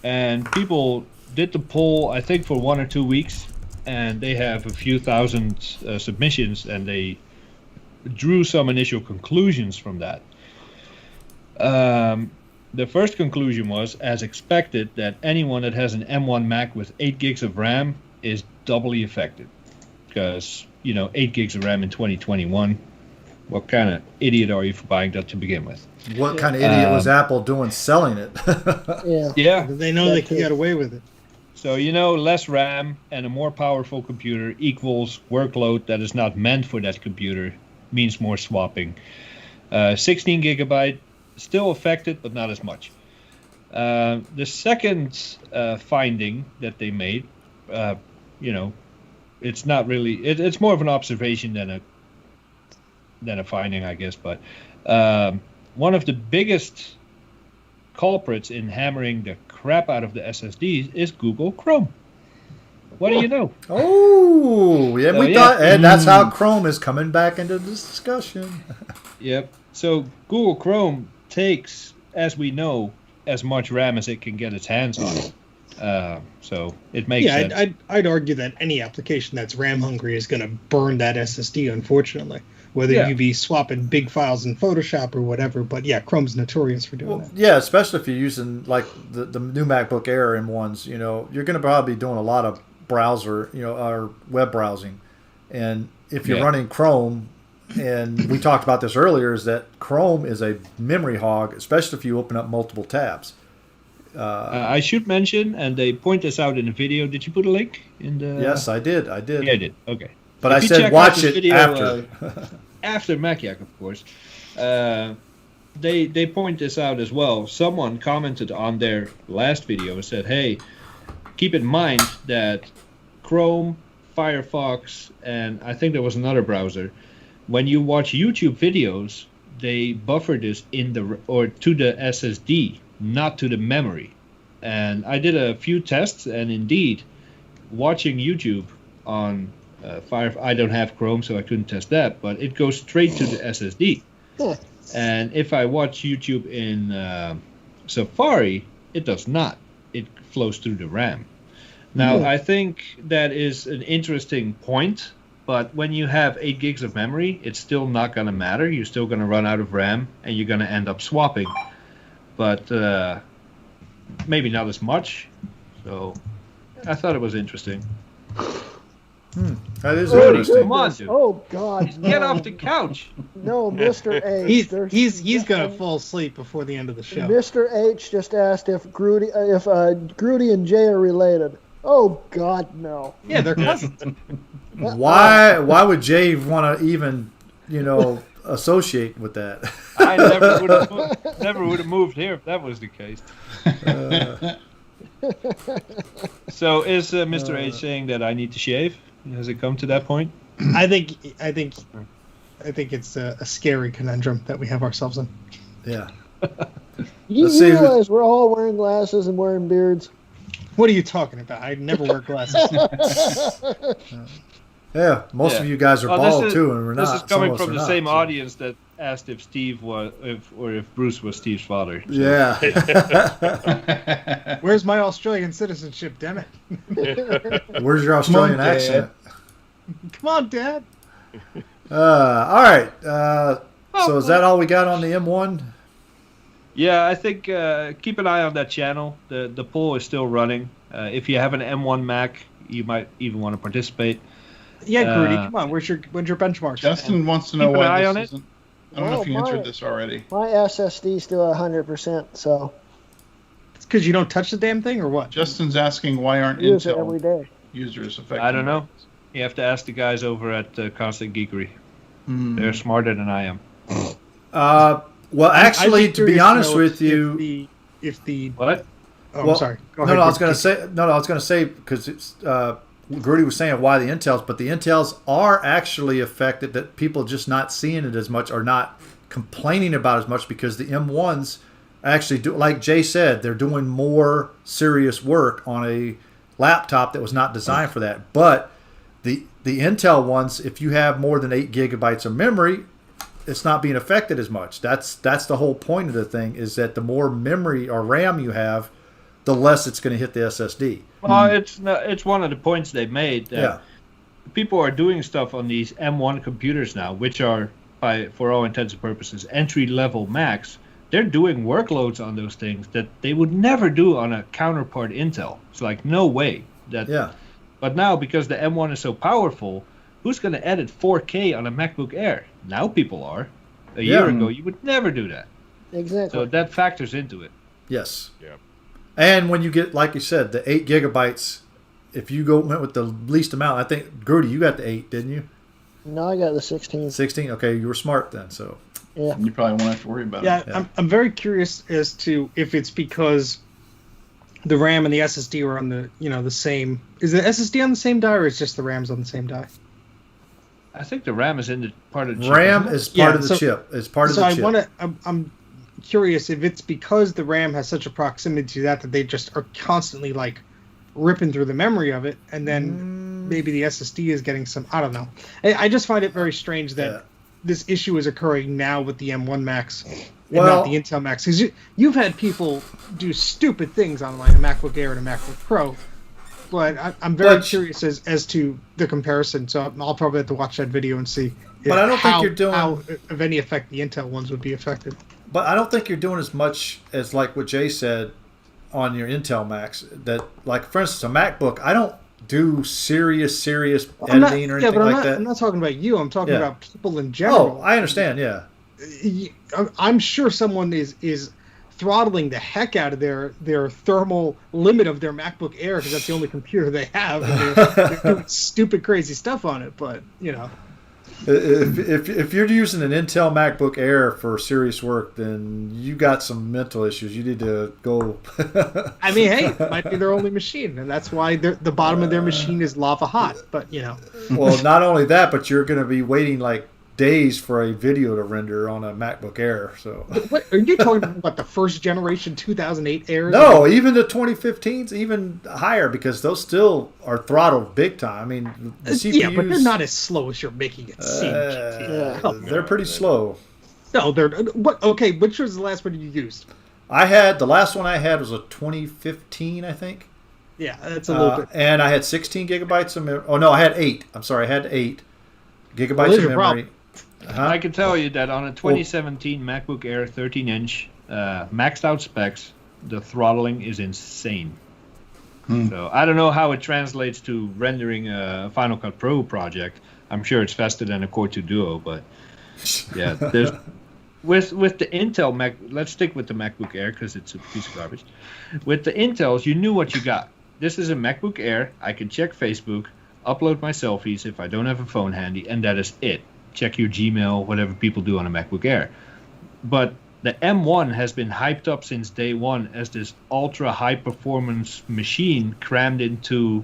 And people did the poll, I think, for 1 or 2 weeks, and they have a few thousand submissions, and they drew some initial conclusions from that. The first conclusion was, as expected, that anyone that has an M1 Mac with 8 gigs of RAM is doubly affected. Because, 8 gigs of RAM in 2021, what kind of idiot are you for buying that to begin with? What kind of idiot was Apple doing selling it? Yeah. They know they can get away with it. So, less RAM and a more powerful computer equals workload that is not meant for that computer, means more swapping. 16 gigabyte, still affected, but not as much. The second finding that they made, it's not really, it's more of an observation than a finding, I guess. But one of the biggest culprits in hammering the crap out of the SSDs is Google Chrome. What do you know? Oh, yeah, So, thought, and that's how Chrome is coming back into this discussion. Yep. So Google Chrome takes, as we know, as much RAM as it can get its hands on. So it makes sense. I'd argue that any application that's RAM hungry is going to burn that SSD, unfortunately. Whether you be swapping big files in Photoshop or whatever, but yeah, Chrome's notorious for doing that. Yeah, especially if you're using like the new MacBook Air M1s, you're going to probably be doing a lot of browser, or web browsing. And if you're running Chrome, and we talked about this earlier, is that Chrome is a memory hog, especially if you open up multiple tabs. I should mention, and they point this out in the video. Did you put a link in the? Yes, I did. Yeah, I did. Okay. But I said watch it video, after. After Mac Yak, of course. They point this out as well. Someone commented on their last video and said, hey, keep in mind that Chrome, Firefox, and I think there was another browser. When you watch YouTube videos, they buffer this to the SSD, not to the memory. And I did a few tests, and indeed, watching YouTube on I don't have Chrome, so I couldn't test that, but it goes straight to the SSD. And if I watch YouTube in Safari, it does not. It flows through the RAM. Now, I think that is an interesting point, but when you have 8 gigs of memory, it's still not going to matter. You're still going to run out of RAM, and you're going to end up swapping. But maybe not as much. So I thought it was interesting. That is interesting. Come on, dude. Oh God! No. Get off the couch. No, Mr. H. He's gonna fall asleep before the end of the show. Mr. H just asked if Grooty and Jay are related. Oh God, no. Yeah, they're cousins. Why would Jay want to even associate with that? I never would have moved here if that was the case. So is Mr. H saying that I need to shave? Has it come to that point? I think it's a scary conundrum that we have ourselves in. Yeah. You realize we're all wearing glasses and wearing beards? What are you talking about? I never wear glasses. Yeah, most of you guys are bald too, and we're not. This is coming from the same audience that asked if Steve was, if Bruce was Steve's father. So. Yeah. Where's my Australian citizenship, damn it? Where's your Australian accent? Come on, Dad. All right. So is that all we got on the M1? Yeah, I think keep an eye on that channel. The poll is still running. If you have an M1 Mac, you might even want to participate. Yeah, Grooty, come on. Where's your benchmarks? Justin wants to know why this isn't. I don't know if you my- answered this already. My SSD's still 100%, so It's because you don't touch the damn thing, or what? Justin's asking why aren't use it every Intel day. users affected. I don't know. You have to ask the guys over at Constant Geekery. They're smarter than I am. Well, actually, to be honest with if you, the What? Oh, well, I'm sorry. Go ahead. I was going to say because it's Grooty was saying why the Intels, but the Intels are actually affected. That people just not seeing it as much or not complaining about as much because the M1s actually do, like Jay said, they're doing more serious work on a laptop that was not designed for that. But the Intel ones, if you have more than 8 gigabytes of memory, it's not being affected as much. That's the whole point of the thing, is that the more memory or RAM you have, the less it's going to hit the SSD. Well, it's one of the points they made that people are doing stuff on these M1 computers now, which are, for all intents and purposes, entry-level Macs. They're doing workloads on those things that they would never do on a counterpart Intel. It's like, no way. But now, because the M1 is so powerful, who's going to edit 4K on a MacBook Air? Now people are. A year ago, you would never do that. Exactly. So that factors into it. Yes. Yeah. And when you get, like you said, the 8 gigabytes, if you went with the least amount, I think, Grooty, you got the 8, didn't you? No, I got the 16. 16? Okay, you were smart then, so. Yeah. You probably won't have to worry about it. Yeah, I'm very curious as to if it's because the RAM and the SSD are on the same. Is the SSD on the same die, or is just the RAM's on the same die? I think the RAM is in the part of the chip. RAM is part of the chip. It's part of the chip. I'm curious if it's because the RAM has such a proximity to that they just are constantly like ripping through the memory of it, and then maybe the SSD is getting some. I don't know. I just find it very strange that this issue is occurring now with the M1 Max and not the Intel Max, because you've had people do stupid things on like a MacBook Air and a MacBook Pro. But I'm very curious as to the comparison, so I'll probably have to watch that video and see. But I don't think you're doing how, of any effect, the Intel ones would be affected. But I don't think you're doing as much as like what Jay said on your Intel Macs. That, like, for instance, a MacBook, I don't do serious editing or anything like that. I'm not talking about you. I'm talking about people in general. Oh, I understand. Yeah, I'm sure someone is throttling the heck out of their thermal limit of their MacBook Air because that's the only computer they have, and they're doing stupid, crazy stuff on it. But if you're using an Intel MacBook Air for serious work, then you got some mental issues. You need to go. I mean, hey, it might be their only machine, and that's why the bottom of their machine is lava hot. But Well, not only that, but you're going to be waiting like days for a video to render on a MacBook Air. So what are you talking about? The first generation 2008 Airs? No, even the 2015s, even higher, because those still are throttled big time. I mean, the CPUs, yeah, but they're not as slow as you're making it seem. They're pretty slow. No, they're what? Okay, which was the last one you used? The last one I had was a 2015, I think. Yeah, that's a little bit. And I had 16 gigabytes of memory. Oh no, I had 8. I'm sorry, I had 8 gigabytes of memory. I can tell you that on a 2017 MacBook Air 13-inch, maxed out specs, the throttling is insane. So I don't know how it translates to rendering a Final Cut Pro project. I'm sure it's faster than a Core 2 Duo, but yeah, there's with the Intel Mac. Let's stick with the MacBook Air because it's a piece of garbage. With the Intels, you knew what you got. This is a MacBook Air. I can check Facebook, upload my selfies if I don't have a phone handy, and that is it. Check your Gmail, whatever people do on a MacBook Air. But the M1 has been hyped up since day one as this ultra high performance machine crammed into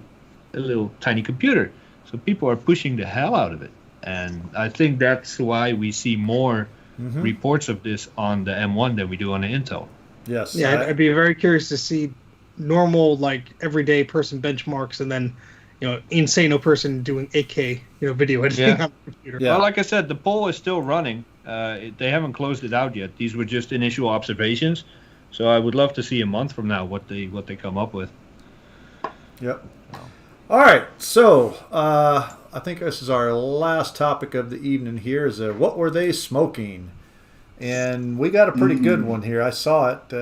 a little tiny computer. So people are pushing the hell out of it. And I think that's why we see more reports of this on the M1 than we do on the Intel. Yes. Yeah, I'd be very curious to see normal, like, everyday person benchmarks and then insano person doing 8K, video editing on the computer. Yeah. Well, like I said, the poll is still running. They haven't closed it out yet. These were just initial observations. So I would love to see a month from now what they come up with. Yep. All right. So I think this is our last topic of the evening here is what were they smoking? And we got a pretty good one here. I saw it.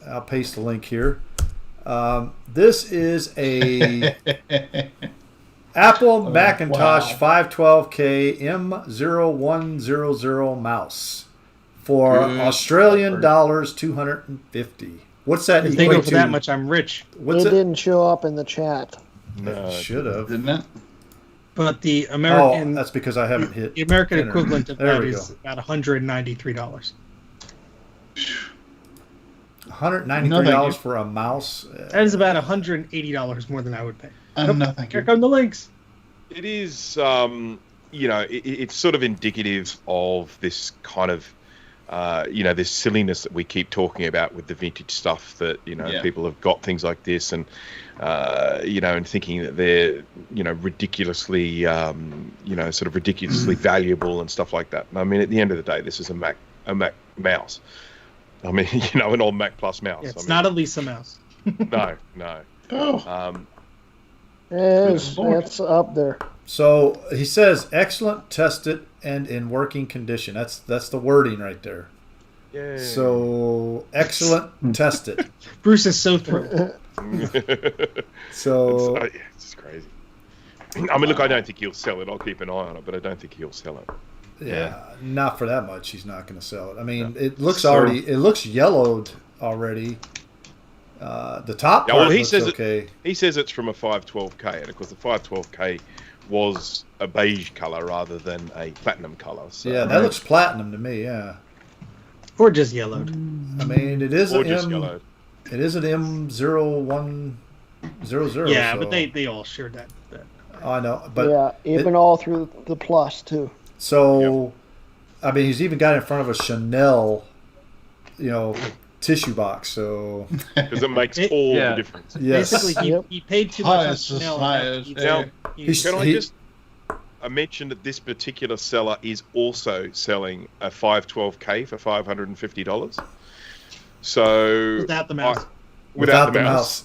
I'll paste the link here. This is a Apple Macintosh 512K M0100 mouse for Australian dollars 250. What's that? If they go for that much, I'm rich. It didn't show up in the chat. No, it should have, didn't it? But the American that's because I haven't hit the American enter. equivalent of that is about $193. $193 for a mouse. That is about $180 more than I would pay. No, thank you. Here come the links. It is, it's sort of indicative of this kind of, this silliness that we keep talking about with the vintage stuff that, people have got things like this and, and thinking that they're, ridiculously, sort of ridiculously valuable and stuff like that. I mean, at the end of the day, this is a Mac mouse. I mean, an old Mac Plus mouse. Yeah, it's not a Lisa mouse. No. Oh. It's up there. So he says, excellent, tested, and in working condition. That's the wording right there. Yay. So excellent, tested. Bruce is so thrilled. So it's crazy. I mean, look, I don't think he'll sell it. I'll keep an eye on it, but I don't think he'll sell it. Yeah, not for that much. He's not going to sell it. I mean, it looks it looks yellowed already. The top part looks okay. He says it's from a 512K, and of course the 512K was a beige color rather than a platinum color. So. Yeah, that looks platinum to me. Yeah, or just yellowed. I mean, it is yellowed. It is an M0100. Yeah, so. but they all shared that. I know, but yeah, even all through the plus too. So, I mean, he's even got in front of a Chanel tissue box. So because it makes all the difference. Yes. Basically, he paid too much on Chanel. Now, can I just mention that this particular seller is also selling a 512K for $550. So without the mouse. Without the mouse.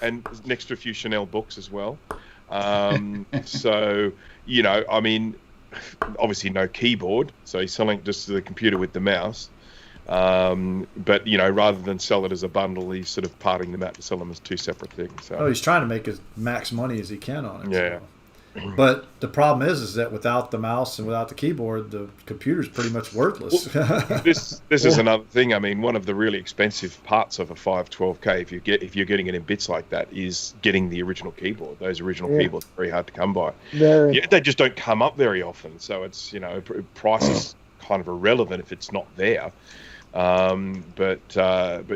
And next to a few Chanel books as well. So, I mean, obviously no keyboard. So he's selling just the computer with the mouse. But, rather than sell it as a bundle, he's sort of parting them out to sell them as two separate things. So. He's trying to make as max money as he can on it. Yeah. So. But the problem is that without the mouse and without the keyboard, the computer's pretty much worthless. This is another thing. I mean, one of the really expensive parts of a 512K, if you're getting it in bits like that, is getting the original keyboard. Those original keyboards are very hard to come by. They just don't come up very often. So it's price is kind of irrelevant if it's not there. But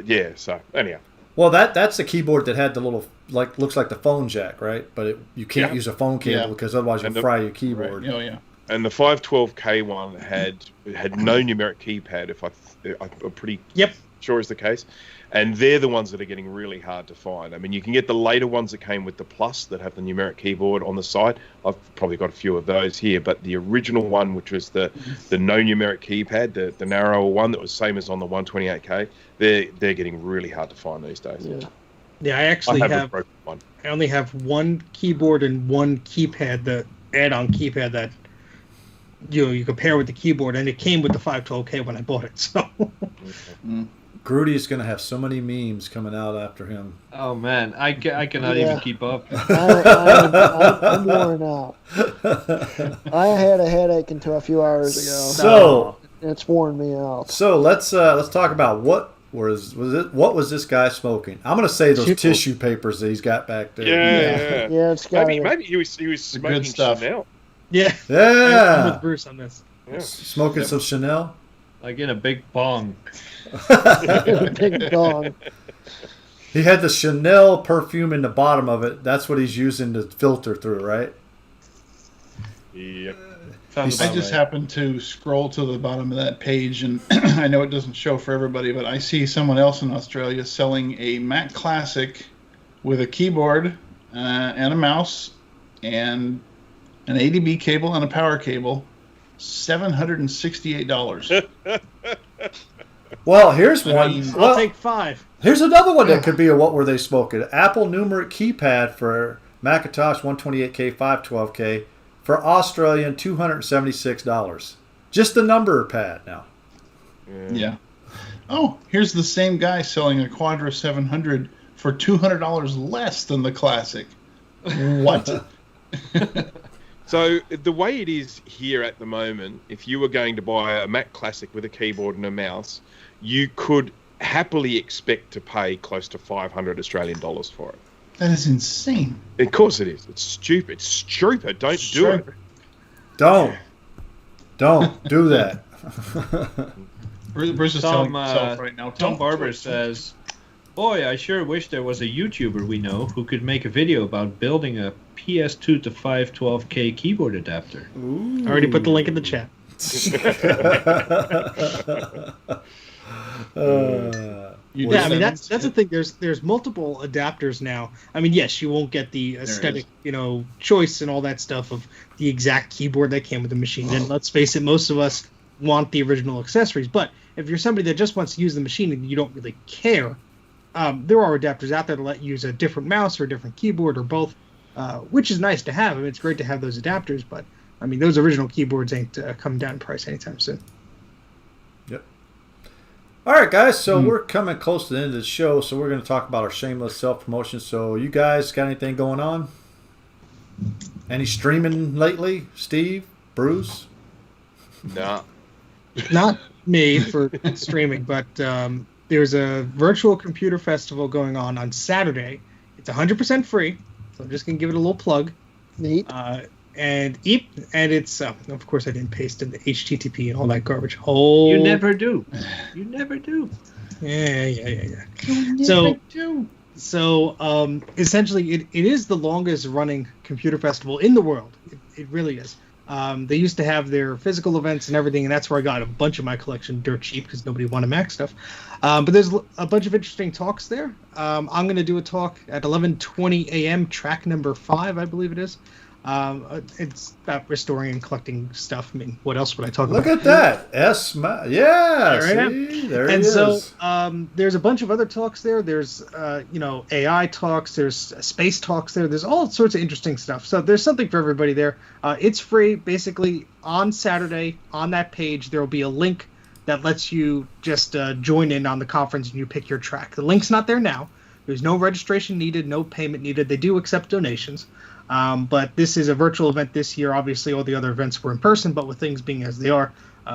yeah. So anyhow. Well, that's the keyboard that had the little looks like the phone jack, right? But you can't use a phone cable because otherwise you'll fry your keyboard. Right. Oh yeah. And the 512K one had no numeric keypad. I'm pretty sure is the case, and they're the ones that are getting really hard to find. I mean, you can get the later ones that came with the Plus that have the numeric keyboard on the side. I've probably got a few of those here, but the original one, which was the no numeric keypad, the narrower one that was same as on the 128K, they're getting really hard to find these days. Yeah, I actually have one. I only have one keyboard and one keypad, the add-on keypad that you compare with the keyboard, and it came with the 512K when I bought it. So Grooty is going to have so many memes coming out after him. Oh man, I cannot even keep up. I'm worn out. I had a headache until a few hours ago. So it's worn me out. So let's talk about what was this guy smoking? I'm going to say those tissue papers that he's got back there. Yeah. It's got maybe he was smoking stuff. Chanel. Yeah. I'm with Bruce on this. Yeah. Smoking some Chanel? Like in a big bong. Big dog. He had the Chanel perfume in the bottom of it. That's what he's using to filter through, right? Yep. I just happened to scroll to the bottom of that page, and I know it doesn't show for everybody, but I see someone else in Australia selling a Mac Classic with a keyboard and a mouse and an ADB cable and a power cable, $768. Well, here's one. I'll take 5. Here's another one that could be a what were they smoking? Apple numeric keypad for Macintosh 128K, 512K for Australian $276. Just the number pad now. Yeah. Oh, here's the same guy selling a Quadra 700 for $200 less than the Classic. What? So the way it is here at the moment, if you were going to buy a Mac Classic with a keyboard and a mouse, you could happily expect to pay close to 500 Australian dollars for it. That is insane. Of course it is. It's stupid. It's stupid. Don't do it. Don't do that. Bruce is telling himself right now. Tom Barber says, "Boy, I sure wish there was a YouTuber we know who could make a video about building a PS2 to 512K keyboard adapter." Ooh. I already put the link in the chat. I mean that's the thing. There's multiple adapters now. I mean, yes, you won't get the aesthetic, choice and all that stuff of the exact keyboard that came with the machine. And let's face it, most of us want the original accessories. But if you're somebody that just wants to use the machine and you don't really care, there are adapters out there to let you use a different mouse or a different keyboard or both, which is nice to have. I mean, it's great to have those adapters, but I mean, those original keyboards ain't coming down in price anytime soon. Yep. All right, guys. So we're coming close to the end of the show, so we're going to talk about our shameless self-promotion. So you guys got anything going on? Any streaming lately? Steve? Bruce? No. Not me for streaming, but there's a virtual computer festival going on Saturday. It's 100% free, so I'm just going to give it a little plug. Neat. And it's of course I didn't paste in the HTTP and all that garbage. Oh, you never do. You never do. Yeah. You never do. So essentially, it is the longest running computer festival in the world. It really is. They used to have their physical events and everything, and that's where I got a bunch of my collection dirt cheap because nobody wanted Mac stuff. But there's a bunch of interesting talks there. I'm going to do a talk at 11:20 a.m. track number 5, I believe it is. It's about restoring and collecting stuff. I mean, what else would I talk about? Look at that. Yeah, see? There it is. And so there's a bunch of other talks there. There's, AI talks. There's space talks there. There's all sorts of interesting stuff. So there's something for everybody there. It's free. Basically, on Saturday, on that page, there will be a link that lets you just join in on the conference and you pick your track. The link's not there now. There's no registration needed, no payment needed. They do accept donations. But this is a virtual event this year. Obviously, all the other events were in person, but with things being as they are,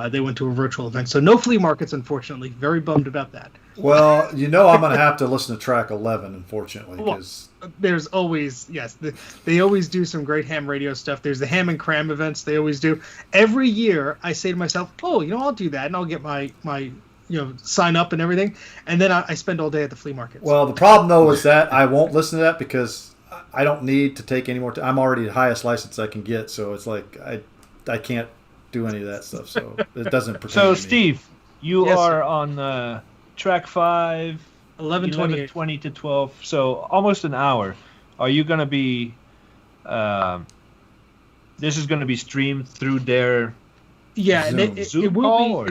they went to a virtual event. So no flea markets, unfortunately. Very bummed about that. Well, I'm going to have to listen to track 11, unfortunately. Cause... There's always, yes, they always do some great ham radio stuff. There's the ham and cram events they always do. Every year, I say to myself, I'll do that, and I'll get my sign up and everything. And then I spend all day at the flea market. Well, the problem, though, is that I won't listen to that because I don't need to take any more time. I'm already the highest license I can get, so it's like I can't do any of that stuff. So it doesn't pertain to me. Steve, you are on track 5, 11:20 to 12, so almost an hour. Are you going to be? This is going to be streamed through their. Yeah, Zoom. and it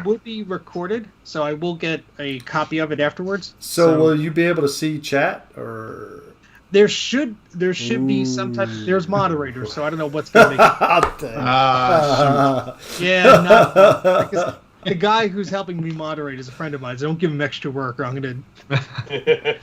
will be recorded, so I will get a copy of it afterwards. So will you be able to see chat or? There should be some type. There's moderators, so I don't know what's going to make. Because the guy who's helping me moderate is a friend of mine. So don't give him extra work, or I'm going to.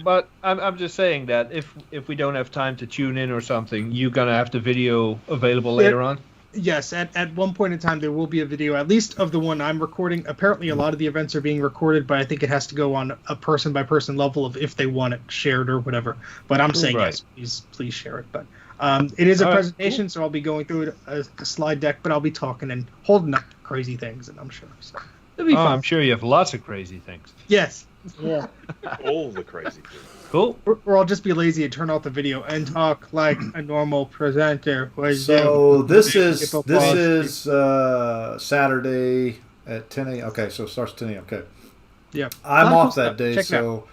But I'm just saying that if we don't have time to tune in or something, you're gonna have the video available later on. Yes, at one point in time there will be a video, at least of the one I'm recording. Apparently a lot of the events are being recorded, but I think it has to go on a person-by-person level of if they want it shared or whatever. But I'm saying yes, please share it. But it is a presentation, so I'll be going through a slide deck, but I'll be talking and holding up crazy things, and I'm sure. So it'll be fun. I'm sure you have lots of crazy things. Yes. Yeah. All the crazy things. Cool. Or I'll just be lazy and turn off the video and talk like a normal presenter. So this is Saturday at 10 a.m. Okay, so it starts at 10 a.m. Okay. Yeah. I'm off that day, so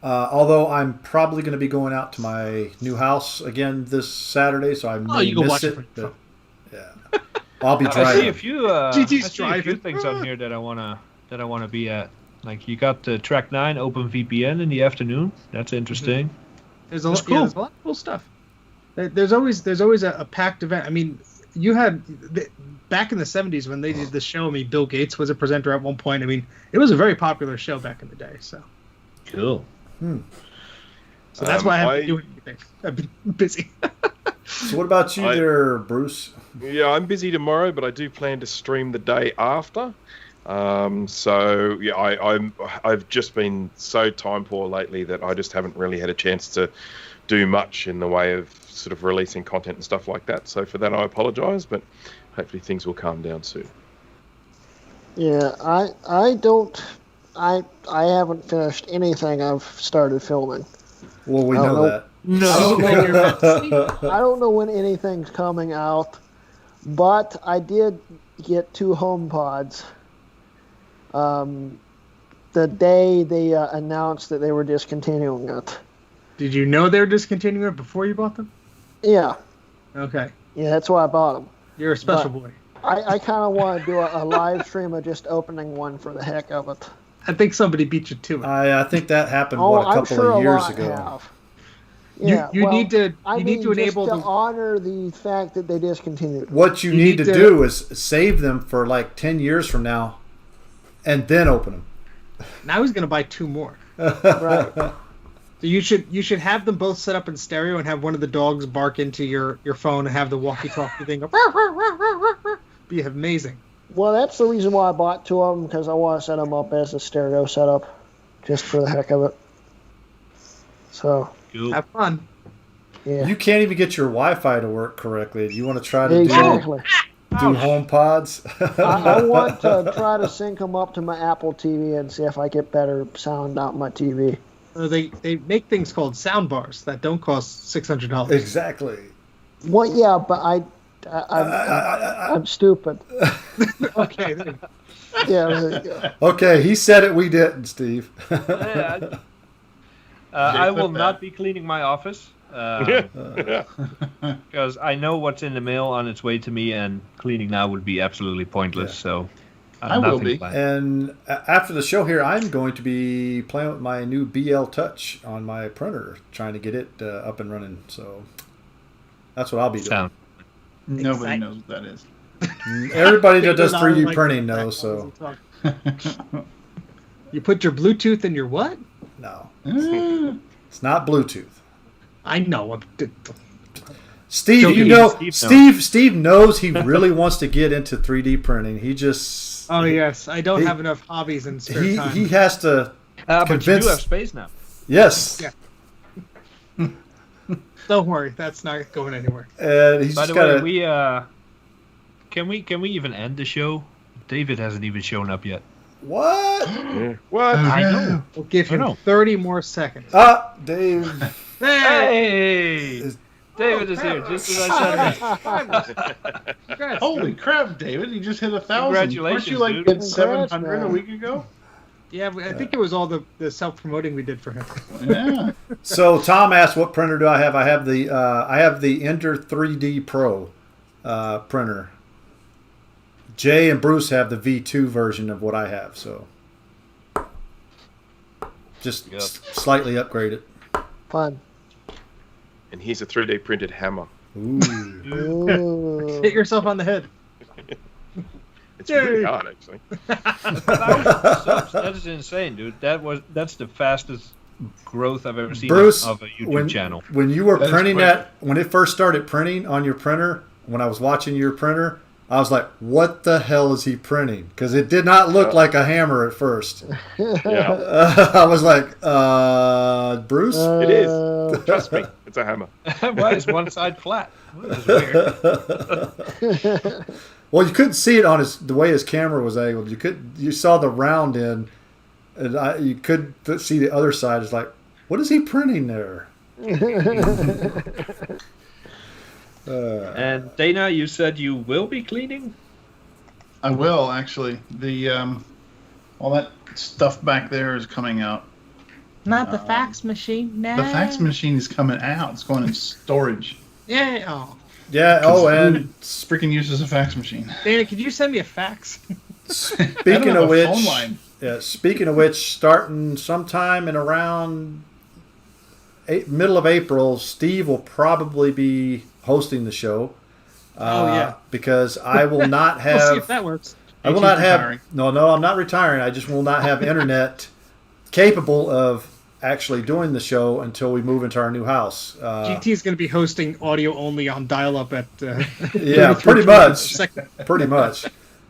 although I'm probably going to be going out to my new house again this Saturday, so I may miss it. But, yeah. I'll be driving. I see a few things on here that I wanna be at. Like you got track 9 OpenVPN in the afternoon. That's interesting. There's a lot of cool stuff. There's always a packed event. I mean, you had back in the 70s when they did the show. I mean, Bill Gates was a presenter at one point. I mean, it was a very popular show back in the day. So cool. So that's why I haven't been doing anything. I've been busy. So what about you there, Bruce? Yeah, I'm busy tomorrow, but I do plan to stream the day after. So yeah, I've just been so time poor lately that I just haven't really had a chance to do much in the way of sort of releasing content and stuff like that. So for that, I apologise, but hopefully things will calm down soon. Yeah, I haven't finished anything I've started filming. Well, we know that. No. I don't know when anything's coming out, but I did get 2 HomePods. The day they announced that they were discontinuing it. Did you know they were discontinuing it before you bought them? Yeah. Okay. Yeah, that's why I bought them. You're a special boy. I kind of want to do a live stream of just opening one for the heck of it. I think somebody beat you to it. I think that happened a couple of years ago. Have. Yeah, you need to just enable to honor the fact that they discontinued. What you need to do is save them for like 10 years from now, and then open them. Now he's going to buy 2 more. Right. So you should have them both set up in stereo and have one of the dogs bark into your phone and have the walkie-talkie thing go. Be amazing. Well, that's the reason why I bought 2 of them, because I want to set them up as a stereo setup, just for the heck of it. So. Cool. Have fun. Yeah. You can't even get your Wi-Fi to work correctly. Do you want to try to do HomePods? I want to try to sync them up to my Apple TV and see if I get better sound out my TV. They make things called sound bars that don't cost $600. Exactly. Well, yeah, but I'm stupid. Okay. There you go. Yeah. There you go. Okay, he said it. We didn't, Steve. I will not be cleaning my office because I know what's in the mail on its way to me, and cleaning now would be absolutely pointless. So I will be. planned. And after the show here, I'm going to be playing with my new BL Touch on my printer, trying to get it up and running. So that's what I'll be doing. Nobody knows what that is. Everybody that does 3D printing knows. So you put your Bluetooth in your what? no, it's not Bluetooth. I know. Steve, you know, Steve knows he really wants to get into 3D printing. He just Oh yes, I don't have enough hobbies and spare time. he has to But you convince. do have space now. Yes. Yeah. Don't worry, that's not going anywhere. And he's By just the way, gotta. we can we even end the show? David hasn't even shown up yet. What? What? I know. We'll give him I know. 30 more seconds. Dave. Hey, David is here just as I said that. Congrats. Holy crap, David! You just hit 1,000. Congratulations, Weren't you like dude. at 700 Congrats, a man. week ago? Yeah, I think it was all the self-promoting we did for him. Yeah. So Tom asked, "What printer do I have?" I have the Ender 3D Pro printer. Jay and Bruce have the V2 version of what I have, so just Yep. slightly upgraded. Fun. And here's a 3D printed hammer. Ooh. Ooh. Hit yourself on the head. It's really hard, actually. 1,000 subs. That is insane, dude. That's the fastest growth I've ever seen Bruce, of a YouTube channel. when you were That is printing quick. that, when it first started printing on your printer, when I was watching your printer, I was like, "What the hell is he printing?" Because it did not look like a hammer at first. Yeah, I was like, "Bruce." it is. Trust me, it's a hammer. Why is one side flat? That is weird. Well, you couldn't see it on the way his camera was angled. You saw the round end, and you could see the other side. It's like, what is he printing there? And Dana, you said you will be cleaning? I will actually. The all that stuff back there is coming out. Not the fax machine. No. The fax machine is coming out. It's going in storage. Yeah. Oh. Yeah. Oh, and Freaking uses a fax machine. Dana, could you send me a fax? speaking have of a phone which, line. speaking of which, starting sometime in around middle of April, Steve will probably be hosting the show. Oh, yeah. Because I will not have. We'll see if that works. I will AT's not have. retiring. No, I'm not retiring. I just will not have internet capable of actually doing the show until we move into our new house. GT is going to be hosting audio only on dial-up at. Yeah, 33 pretty kilometers much. a second. Pretty much.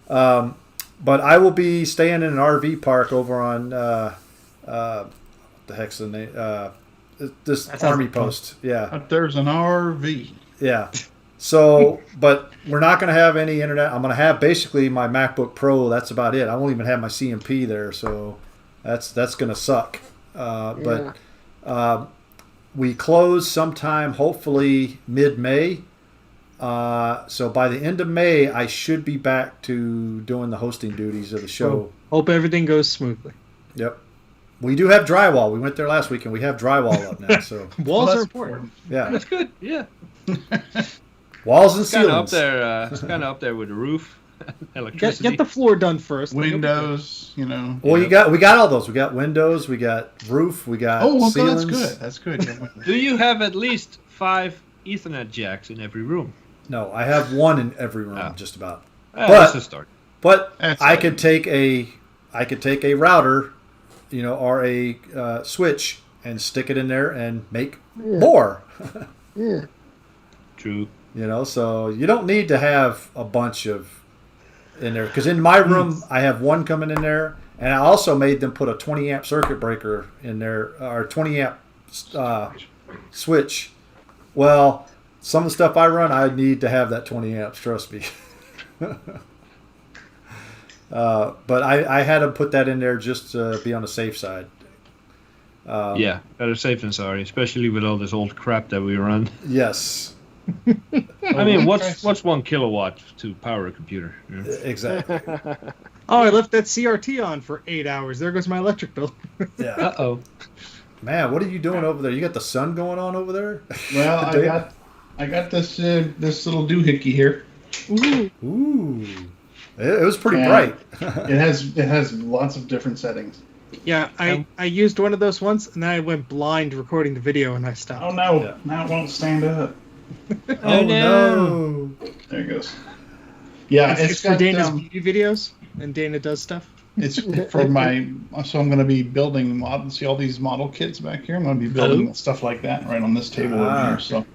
But I will be staying in an RV park over on the heck's the name? This That sounds army like fun. post. Yeah. But there's an RV. Yeah. So, but we're not going to have any internet. I'm going to have basically my MacBook Pro. That's about it. I won't even have my CMP there, so that's going to suck. But we close sometime, hopefully mid-May. So by the end of May, I should be back to doing the hosting duties of the show. Well, hope everything goes smoothly. Yep. We do have drywall. We went there last week, and we have drywall up now. So Walls Well, are that's important. yeah, That's good. Yeah. walls and It's kind of up ceilings. there. It's kind of up there with the roof, electricity. Get the floor done first. Windows, you know. Well, we got all those. We got windows. We got roof. We got Oh, well, ceilings. that's good. That's good. Do you have at least 5 Ethernet jacks in every room? No, I have one in every room, Oh. just about. That's a start. But That's I like- could take a router, or a switch, and stick it in there and make more. Yeah. True. So you don't need to have a bunch of in there, because in my room I have one coming in there, and I also made them put a 20 amp circuit breaker in there, or 20 amp switch. Well, some of the stuff I run, I need to have that 20 amps, trust me. But I had to put that in there just to be on the safe side. Yeah, better safe than sorry, especially with all this old crap that we run. Yes. I mean, what's 1 kilowatt to power a computer? Yeah. Exactly. Oh, I left that CRT on for 8 hours. There goes my electric bill. Yeah. Uh-oh. Man, what are you doing over there? You got the sun going on over there? Well, I got this this little doohickey here. Ooh. It was pretty And bright. it has lots of different settings. Yeah, I used one of those once, and then I went blind recording the video, and I stopped. Oh no! Yeah. Now it won't stand up. Oh no. There it goes. Yeah, It's for got, Dana's beauty videos, and Dana does stuff. It's for my. So I'm going to be building see all these model kits back here. I'm going to be building stuff like that right on this table over here. So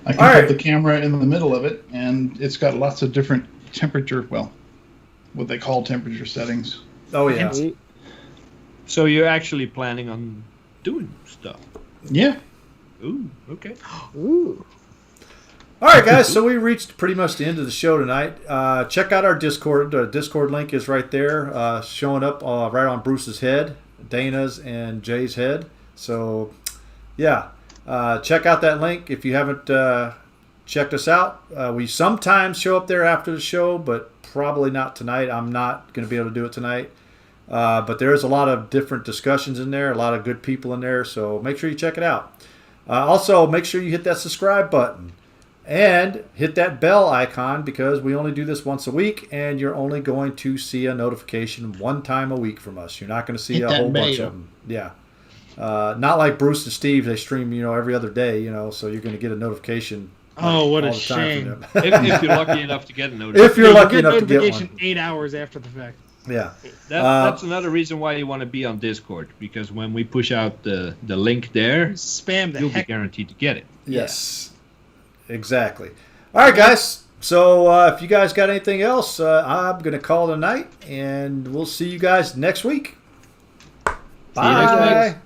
I can put the camera in the middle of it, and it's got lots of different temperature. Well, what they call temperature settings. Oh yeah. So you're actually planning on doing stuff? Yeah. Ooh, okay. Ooh. All right, guys. So we reached pretty much the end of the show tonight. Check out our Discord. The Discord link is right there, showing up right on Bruce's head, Dana's, and Jay's head. So, yeah, check out that link if you haven't checked us out. We sometimes show up there after the show, but probably not tonight. I'm not going to be able to do it tonight. But there's a lot of different discussions in there, a lot of good people in there. So make sure you check it out. Also, make sure you hit that subscribe button. And hit that bell icon because we only do this once a week, and you're only going to see a notification 1 time a week from us. You're not going to see a whole bunch of them. Yeah. Not like Bruce and Steve. They stream, every other day, so you're going to get a notification. Oh, what all a the time from shame. them. If you're lucky enough to get a notification. If you're lucky enough to get notification one. 8 hours after the fact. Yeah. That's another reason why you want to be on Discord, because when we push out the link there, Spam the you'll be heck. guaranteed to get it. Yes. Exactly. All right, guys. So if you guys got anything else, I'm going to call it a night, and we'll see you guys next week. See you next week. Bye.